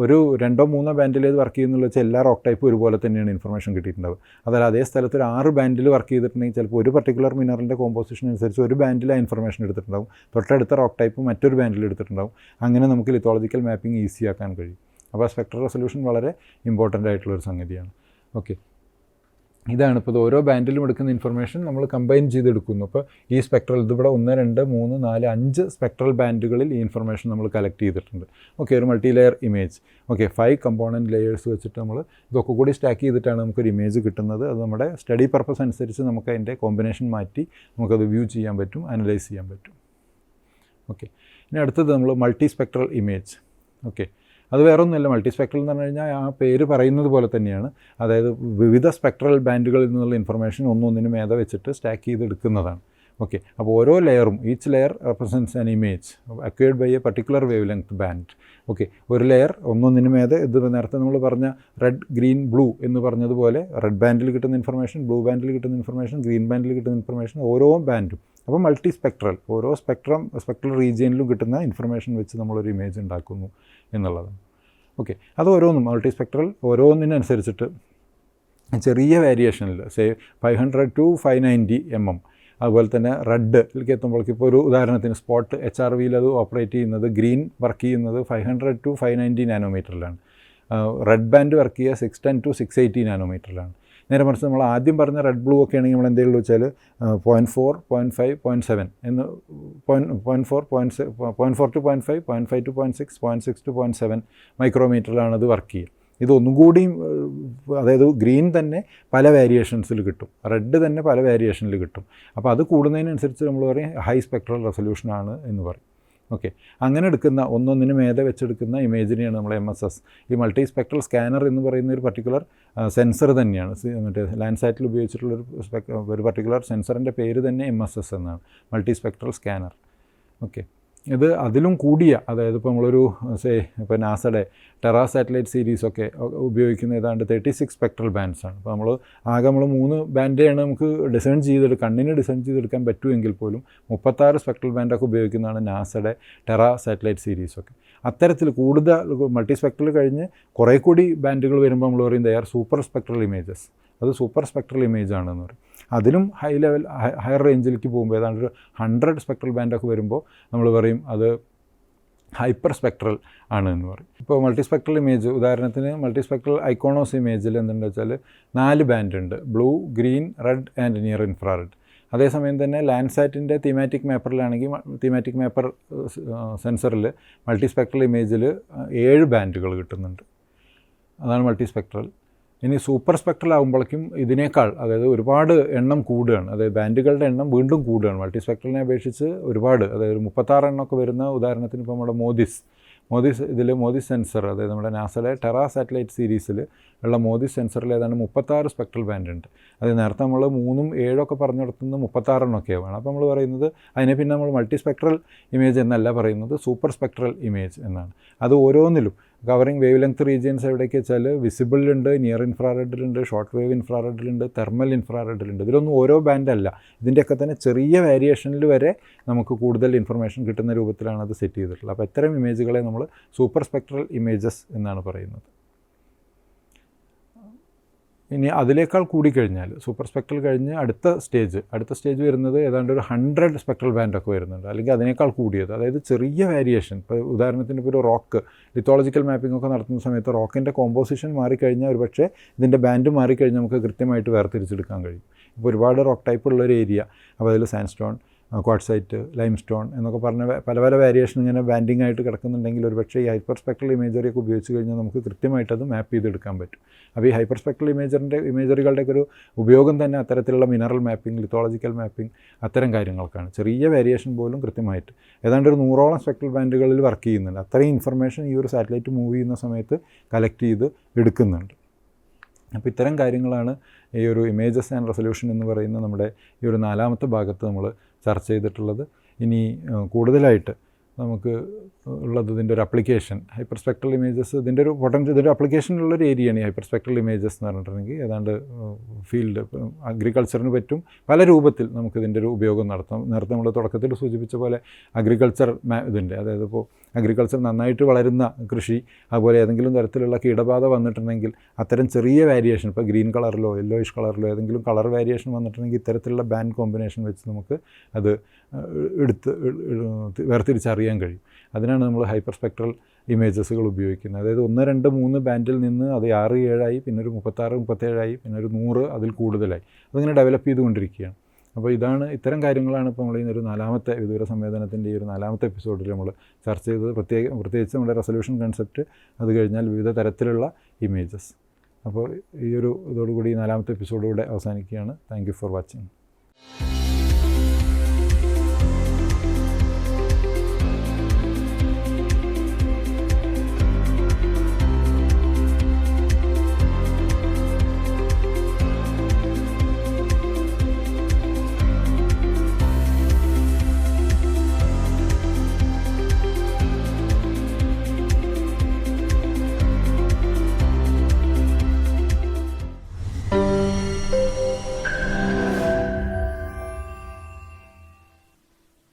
ഒരു 2-3 ബാൻഡിൽ ഏത് വർക്ക് ചെയ്യുന്നുള്ള വെച്ചാൽ എല്ലാ റോക്ക് ടൈപ്പും ഒരുപോലെ തന്നെയാണ് ഇൻഫർമേഷൻ കിട്ടിയിട്ടുണ്ടാവും. അതല്ല അതേ സ്ഥലത്ത് ഒരു 6 ബാൻഡിൽ വർക്ക് ചെയ്തിട്ടുണ്ടെങ്കിൽ ചിലപ്പോൾ ഒരു പർട്ടിക്കുലർ മിനറലിൻ്റെ കോമ്പോസിഷൻ അനുസരിച്ച് ഒരു ബാൻഡിൽ ആ ഇൻഫർമേഷൻ എടുത്തിട്ടുണ്ടാവും, തൊട്ടടുത്ത റോക്ക് ടൈപ്പ് മറ്റൊരു ബാൻഡിൽ എടുത്തിട്ടുണ്ടാവും. അങ്ങനെ നമുക്ക് ലിത്തോളജിക്കൽ മാപ്പിംഗ് ഈസി ആക്കാൻ കഴിയും. അപ്പോൾ സ്പെക്ട്രൽ റെസൊല്യൂഷൻ വളരെ ഇമ്പോർട്ടൻ്റ് ആയിട്ടുള്ളൊരു സംഗതിയാണ്. ഓക്കെ, ഇതാണ് ഇപ്പോൾ ഓരോ ബാൻഡിലും എടുക്കുന്ന ഇൻഫർമേഷൻ നമ്മൾ കമ്പൈൻ ചെയ്തെടുക്കുന്നു. അപ്പോൾ ഈ സ്പെക്ട്രൽ ഇതിവിടെ 1, 2, 3, 4, 5 സ്പെക്ട്രൽ ബാൻഡുകളിൽ ഈ ഇൻഫർമേഷൻ നമ്മൾ കളക്ട് ചെയ്തിട്ടുണ്ട്. ഓക്കെ, ഒരു multi layer image. Okay, 5 component layers വെച്ചിട്ട് നമ്മൾ ഇതൊക്കെ കൂടി സ്റ്റാക്ക് ചെയ്തിട്ടാണ് നമുക്കൊരു ഇമേജ് കിട്ടുന്നത്. അത് നമ്മുടെ സ്റ്റഡി പർപ്പസ് അനുസരിച്ച് നമുക്ക് അതിൻ്റെ കോമ്പിനേഷൻ മാറ്റി നമുക്കത് വ്യൂ ചെയ്യാൻ പറ്റും, അനലൈസ് ചെയ്യാൻ പറ്റും. ഓക്കെ, ഇനി അടുത്തത് നമ്മൾ മൾട്ടി സ്പെക്ട്രൽ ഇമേജ്. ഓക്കെ, അത് വേറൊന്നുമല്ല, മൾട്ടി സ്പെക്ട്രൽ എന്ന് പറഞ്ഞു കഴിഞ്ഞാൽ ആ പേര് പറയുന്നത് പോലെ തന്നെയാണ്. അതായത് വിവിധ സ്പെക്ട്രൽ ബാൻഡുകളിൽ നിന്നുള്ള ഇൻഫർമേഷൻ ഒന്നൊന്നിനും മേധ വെച്ചിട്ട് സ്റ്റാക്ക് ചെയ്തെടുക്കുന്നതാണ്. ഓക്കെ, അപ്പോൾ ഓരോ ലെയറും each layer represents an image acquired by a particular wavelength band. Okay, ഒരു ലെയർ ഒന്നൊന്നിനും മേധ, ഇത് നേരത്തെ നമ്മൾ പറഞ്ഞ റെഡ് ഗ്രീൻ ബ്ലൂ എന്ന് പറഞ്ഞതുപോലെ റെഡ് ബാൻഡിൽ കിട്ടുന്ന ഇൻഫർമേഷൻ, ബ്ലൂ ബാൻഡിൽ കിട്ടുന്ന ഇൻഫർമേഷൻ, ഗ്രീൻ ബാൻഡിൽ കിട്ടുന്ന ഇൻഫർമേഷൻ, ഓരോ ബാൻഡും. അപ്പോൾ മൾട്ടി സ്പെക്ട്രൽ, ഓരോ സ്പെക്ട്രൽ റീജിയനിലും കിട്ടുന്ന ഇൻഫർമേഷൻ വെച്ച് നമ്മളൊരു ഇമേജ് ഉണ്ടാക്കുന്നു എന്നുള്ളതാണ്. ഓക്കെ, അത് ഓരോന്നും മൾട്ടി സ്പെക്ട്രൽ ഓരോന്നിനനുസരിച്ചിട്ട് ചെറിയ വേരിയേഷനിൽ 500 to 590 mm. അതുപോലെ തന്നെ റെഡിലേക്ക് എത്തുമ്പോഴേക്ക് ഇപ്പോൾ ഒരു ഉദാഹരണത്തിന് സ്പോട്ട് HRVയിൽ അത് ഓപ്പറേറ്റ് ചെയ്യുന്നത്, ഗ്രീൻ വർക്ക് ചെയ്യുന്നത് 500 to 590 നാനോമീറ്ററിലാണ്. റെഡ് ബാൻഡ് വർക്ക് ചെയ്യുക 610 to 680 നാനോമീറ്ററിലാണ്. നേരെ മറിച്ച് നമ്മൾ ആദ്യം പറഞ്ഞ റെഡ് ബ്ലൂ ഒക്കെ ആണെങ്കിൽ നമ്മൾ എന്തെങ്കിലും വെച്ചാൽ 0.4, 0.5, 0.7 എന്ന് 0.4 to 0.5, 0.5 to 0.6, 0.6 to 0.7 മൈക്രോമീറ്ററിലാണ് അത് വർക്ക് ചെയ്യുക. ഇതൊന്നും കൂടിയും അതായത് ഗ്രീൻ തന്നെ പല വേരിയേഷൻസിൽ കിട്ടും, റെഡ് തന്നെ പല വേരിയേഷനിൽ കിട്ടും. അപ്പോൾ അത് കൂടുന്നതിനനുസരിച്ച് നമ്മൾ പറയും ഹൈ സ്പെക്ട്രൽ റെസൊല്യൂഷനാണ് എന്ന് പറയും. ഓക്കെ, അങ്ങനെ എടുക്കുന്ന ഒന്നൊന്നിന് മേലെ വെച്ചെടുക്കുന്ന ഇമേജിനെയാണ് നമ്മൾ MSS. ഈ മൾട്ടി സ്പെക്ട്രൽ സ്കാനർ എന്ന് പറയുന്ന ഒരു പർട്ടിക്കുലർ സെൻസർ തന്നെയാണ്. മറ്റേ ലാൻഡ്സാറ്റിൽ ഉപയോഗിച്ചിട്ടുള്ളൊരു പർട്ടിക്കുലർ സെൻസറിൻ്റെ പേര് തന്നെ MSS എന്നാണ്, മൾട്ടി സ്പെക്ട്രൽ സ്കാനർ. ഓക്കെ, ഇത് അതിലും കൂടിയ, അതായത് ഇപ്പോൾ നമ്മളൊരു ഇപ്പോൾ നാസയുടെ ടെറാ സാറ്റലൈറ്റ് സീരീസൊക്കെ ഉപയോഗിക്കുന്ന ഏതാണ്ട് 36 സ്പെക്ട്രൽ ബാൻഡ്സാണ്. അപ്പോൾ നമ്മൾ 3 ബാൻഡാണ് നമുക്ക് കണ്ണിന് ഡിസൈൻ ചെയ്തെടുക്കാൻ പറ്റുമെങ്കിൽ പോലും 36 സ്പെക്ട്രൽ ബാൻഡൊക്കെ ഉപയോഗിക്കുന്നതാണ് നാസയുടെ ടെറാ സാറ്റലൈറ്റ് സീരീസൊക്കെ. അത്തരത്തിൽ കൂടുതൽ മൾട്ടി സ്പെക്ട്രൽ കഴിഞ്ഞ് കുറേ കൂടി ബാൻഡുകൾ വരുമ്പോൾ നമ്മൾ പറയും they are super spectral images. അത് സൂപ്പർ സ്പെക്ട്രൽ ഇമേജ് ആണെന്ന് പറയും. അതിലും ഹയർ റേഞ്ചിലേക്ക് പോകുമ്പോൾ ഏതാണ്ട് ഒരു 100 സ്പെക്ട്രൽ ബാൻഡൊക്കെ വരുമ്പോൾ നമ്മൾ പറയും അത് ഹൈപ്പർ സ്പെക്ട്രൽ ആണ് എന്ന് പറയും. ഇപ്പോൾ മൾട്ടി സ്പെക്ട്രൽ ഇമേജ്, ഉദാഹരണത്തിന് മൾട്ടി സ്പെക്ട്രൽ ഐക്കോണോസ് ഇമേജിൽ എന്തുണ്ടെന്ന് വെച്ചാൽ 4 ബാൻഡുണ്ട്, blue, green, red and near infrared. അതേസമയം തന്നെ ലാൻഡ്സാറ്റിൻ്റെ തീമാറ്റിക് മാപ്പറിലാണെങ്കിൽ തീമാറ്റിക് മാപ്പർ സെൻസറിൽ മൾട്ടി സ്പെക്ട്രൽ ഇമേജിൽ 7 ബാൻഡുകൾ കിട്ടുന്നുണ്ട്. അതാണ് മൾട്ടി സ്പെക്ട്രൽ. ഇനി സൂപ്പർ സ്പെക്ട്രൽ ആകുമ്പോഴേക്കും ഇതിനേക്കാൾ, അതായത് ഒരുപാട് എണ്ണം കൂടുകയാണ്, അതായത് ബാൻഡുകളുടെ എണ്ണം വീണ്ടും കൂടുകയാണ്. മൾട്ടി സ്പെക്ട്രലിനെ അപേക്ഷിച്ച് ഒരുപാട്, അതായത് 36 എണ്ണമൊക്കെ വരുന്ന, ഉദാഹരണത്തിന് ഇപ്പോൾ നമ്മുടെ മോദിസ് സെൻസർ, അതായത് നമ്മുടെ നാസയുടെ ടെറാ സാറ്റലൈറ്റ് സീരീസിൽ ഉള്ള മോദിസ് സെൻസറിൽ ഏതാണ്ട് 36 സ്പെക്ട്രൽ ബാൻഡ് ഉണ്ട്. അത് നേരത്തെ നമ്മൾ 3ഉം 7ഒക്കെ പറഞ്ഞിടത്തുനിന്ന് 36 എണ്ണമൊക്കെയാണ്. അപ്പോൾ നമ്മൾ പറയുന്നത് അതിനെ പിന്നെ നമ്മൾ മൾട്ടി സ്പെക്ട്രൽ ഇമേജ് എന്നല്ല പറയുന്നത്, സൂപ്പർ സ്പെക്ട്രൽ ഇമേജ് എന്നാണ്. അത് ഓരോന്നിലും കവറിങ് വേവ് ലെങ്ത് റീജിയൻസ് എവിടെയൊക്കെ വെച്ചാൽ വിസിബിളിലുണ്ട്, നിയർ ഇൻഫ്രാറെഡിലുണ്ട്, ഷോർട്ട് വേവ് ഇൻഫ്രാറെഡിലുണ്ട്, തെർമൽ ഇൻഫ്രാറെഡിലുണ്ട്. ഇതിലൊന്നും ഓരോ ബാൻഡല്ല, ഇതിൻ്റെയൊക്കെ തന്നെ ചെറിയ വേരിയേഷനിൽ വരെ നമുക്ക് കൂടുതൽ ഇൻഫർമേഷൻ കിട്ടുന്ന രൂപത്തിലാണ് അത് സെറ്റ് ചെയ്തിട്ടുള്ളത്. അപ്പോൾ ഇത്തരം ഇമേജുകളെ നമ്മൾ സൂപ്പർ സ്പെക്ട്രൽ ഇമേജസ് എന്നാണ് പറയുന്നത്. ഇനി അതിനേക്കാൾ കൂടിക്കഴിഞ്ഞാൽ സൂപ്പർ സ്പെക്ട്രൽ കഴിഞ്ഞ് അടുത്ത സ്റ്റേജ് വരുന്നത് ഏതാണ്ട് ഒരു 100 സ്പെക്ട്രൽ ബാൻഡൊക്കെ വരുന്നുണ്ട്, അല്ലെങ്കിൽ അതിനേക്കാൾ കൂടിയത്. അതായത് ചെറിയ വേരിയേഷൻ, ഇപ്പോൾ ഉദാഹരണത്തിന് ഇപ്പോൾ ഒരു റോക്ക് ലിത്തോളജിക്കൽ മാപ്പിംഗ് ഒക്കെ നടത്തുന്ന സമയത്ത് റോക്കിൻ്റെ കോമ്പോസിഷൻ മാറിക്കഴിഞ്ഞാൽ ഒരു പക്ഷേ ഇതിൻ്റെ ബാൻഡ് മാറിക്കഴിഞ്ഞാൽ നമുക്ക് കൃത്യമായിട്ട് വേർതിരിച്ചെടുക്കാൻ കഴിയും. ഇപ്പോൾ ഒരുപാട് റോക്ക് ടൈപ്പ് ഉള്ളൊരു ഏരിയ, അപ്പോൾ അതിൽ സാൻഡ്സ്റ്റോൺ, ക്വാർട്സൈറ്റ്, ലൈംസ്റ്റോൺ എന്നൊക്കെ പറഞ്ഞ പല വേരിയേഷൻ ഇങ്ങനെ ബാൻഡിങ് ആയിട്ട് കിടക്കുന്നുണ്ടെങ്കിൽ ഒരു പക്ഷേ ഈ ഹൈപ്പർ സ്പെക്ട്രൽ ഇമേജറിയൊക്കെ ഉപയോഗിച്ച് കഴിഞ്ഞാൽ നമുക്ക് കൃത്യമായിട്ടത് മാപ്പ് ചെയ്തെടുക്കാൻ പറ്റും. അപ്പോൾ ഈ ഹൈപ്പർ സ്പെക്ട്രൽ ഇമേജറികളുടെയൊക്കെ ഒരു ഉപയോഗം തന്നെ അത്തരത്തിലുള്ള മിനറൽ മാപ്പിംഗ്, ലിത്തോളജിക്കൽ മാപ്പിംഗ്, അത്തരം കാര്യങ്ങൾക്കാണ്. ചെറിയ വേരിയേഷൻ പോലും കൃത്യമായിട്ട് ഏതാണ്ട് ഒരു 100ഓളം സ്പെക്ട്രൽ ബാൻഡുകളിൽ വർക്ക് ചെയ്യുന്നുണ്ട്. അത്രയും ഇൻഫർമേഷൻ ഈ ഒരു സാറ്റലൈറ്റ് മൂവ് ചെയ്യുന്ന സമയത്ത് കളക്ട് ചെയ്ത് എടുക്കുന്നുണ്ട്. അപ്പോൾ ഇത്തരം കാര്യങ്ങളാണ് ഈ ഒരു ഇമേജസ് ആൻഡ് റെസൊല്യൂഷൻ എന്ന് പറയുന്ന നമ്മുടെ ഈ ഒരു 4ാമത്തെ ഭാഗത്ത് നമ്മൾ ചർച്ച ചെയ്തിട്ടുള്ളത്. ഇനി കൂടുതലായിട്ട് നമുക്ക് ഉള്ളത് ഇതിൻ്റെ ഒരു അപ്ലിക്കേഷൻ, ഹൈപ്പർ സ്പെക്ട്രൽ ഇമേജസ്, ഇതിൻ്റെ ഒരു ഇതിൻ്റെ അപ്ലിക്കേഷനുള്ളൊരു ഏരിയയാണ് ഈ ഹൈപ്പർ സ്പെക്ട്രൽ ഇമേജസ് എന്ന് പറഞ്ഞിട്ടുണ്ടെങ്കിൽ. ഏതാണ്ട് ഫീൽഡ്, അഗ്രികൾച്ചറിന് പറ്റും പല രൂപത്തിൽ നമുക്കിതിൻ്റെ ഒരു ഉപയോഗം നടത്താം. നേരത്തെ നമ്മൾ തുടക്കത്തിൽ സൂചിപ്പിച്ച പോലെ അഗ്രികൾച്ചർ ഇതിൻ്റെ, അതായത് ഇപ്പോൾ അഗ്രികൾച്ചർ നന്നായിട്ട് വളരുന്ന കൃഷി, അതുപോലെ ഏതെങ്കിലും തരത്തിലുള്ള കീടബാധ വന്നിട്ടുണ്ടെങ്കിൽ അത്തരം ചെറിയ വേരിയേഷൻ, ഇപ്പോൾ ഗ്രീൻ കളറിലോ യെല്ലോയിഷ് കളറിലോ ഏതെങ്കിലും കളർ വേരിയേഷൻ വന്നിട്ടുണ്ടെങ്കിൽ ഇത്തരത്തിലുള്ള ബാൻഡ് കോമ്പിനേഷൻ വെച്ച് നമുക്ക് അത് വേർതിരിച്ചറിയാൻ കഴിയും. അതിനാണ് നമ്മൾ ഹൈപ്പർ സ്പെക്ട്രൽ ഇമേജസുകൾ ഉപയോഗിക്കുന്നത്. അതായത് 1, 2, 3 ബാൻഡിൽ നിന്ന് അത് 6, 7ആയി, പിന്നെ ഒരു 36, 37ആയി, പിന്നെ ഒരു 100, അതിൽ കൂടുതലായി, അതിങ്ങനെ ഡെവലപ്പ് ചെയ്തുകൊണ്ടിരിക്കുകയാണ്. അപ്പോൾ ഇത്തരം കാര്യങ്ങളാണ് ഇപ്പോൾ നമ്മൾ ഈ ഒരു 4ാമത്തെ വിദൂര സംവേദനത്തിൻ്റെ ഈ ഒരു 4ാമത്തെ എപ്പിസോഡിൽ നമ്മൾ ചർച്ച ചെയ്തത്. പ്രത്യേകിച്ച് നമ്മുടെ റെസൊല്യൂഷൻ കൺസെപ്റ്റ്, അത് കഴിഞ്ഞാൽ വിവിധ തരത്തിലുള്ള ഇമേജസ്. അപ്പോൾ ഈ ഒരു ഇതോടുകൂടി 4ാമത്തെ എപ്പിസോഡിലൂടെ അവസാനിക്കുകയാണ്. Thank you for watching.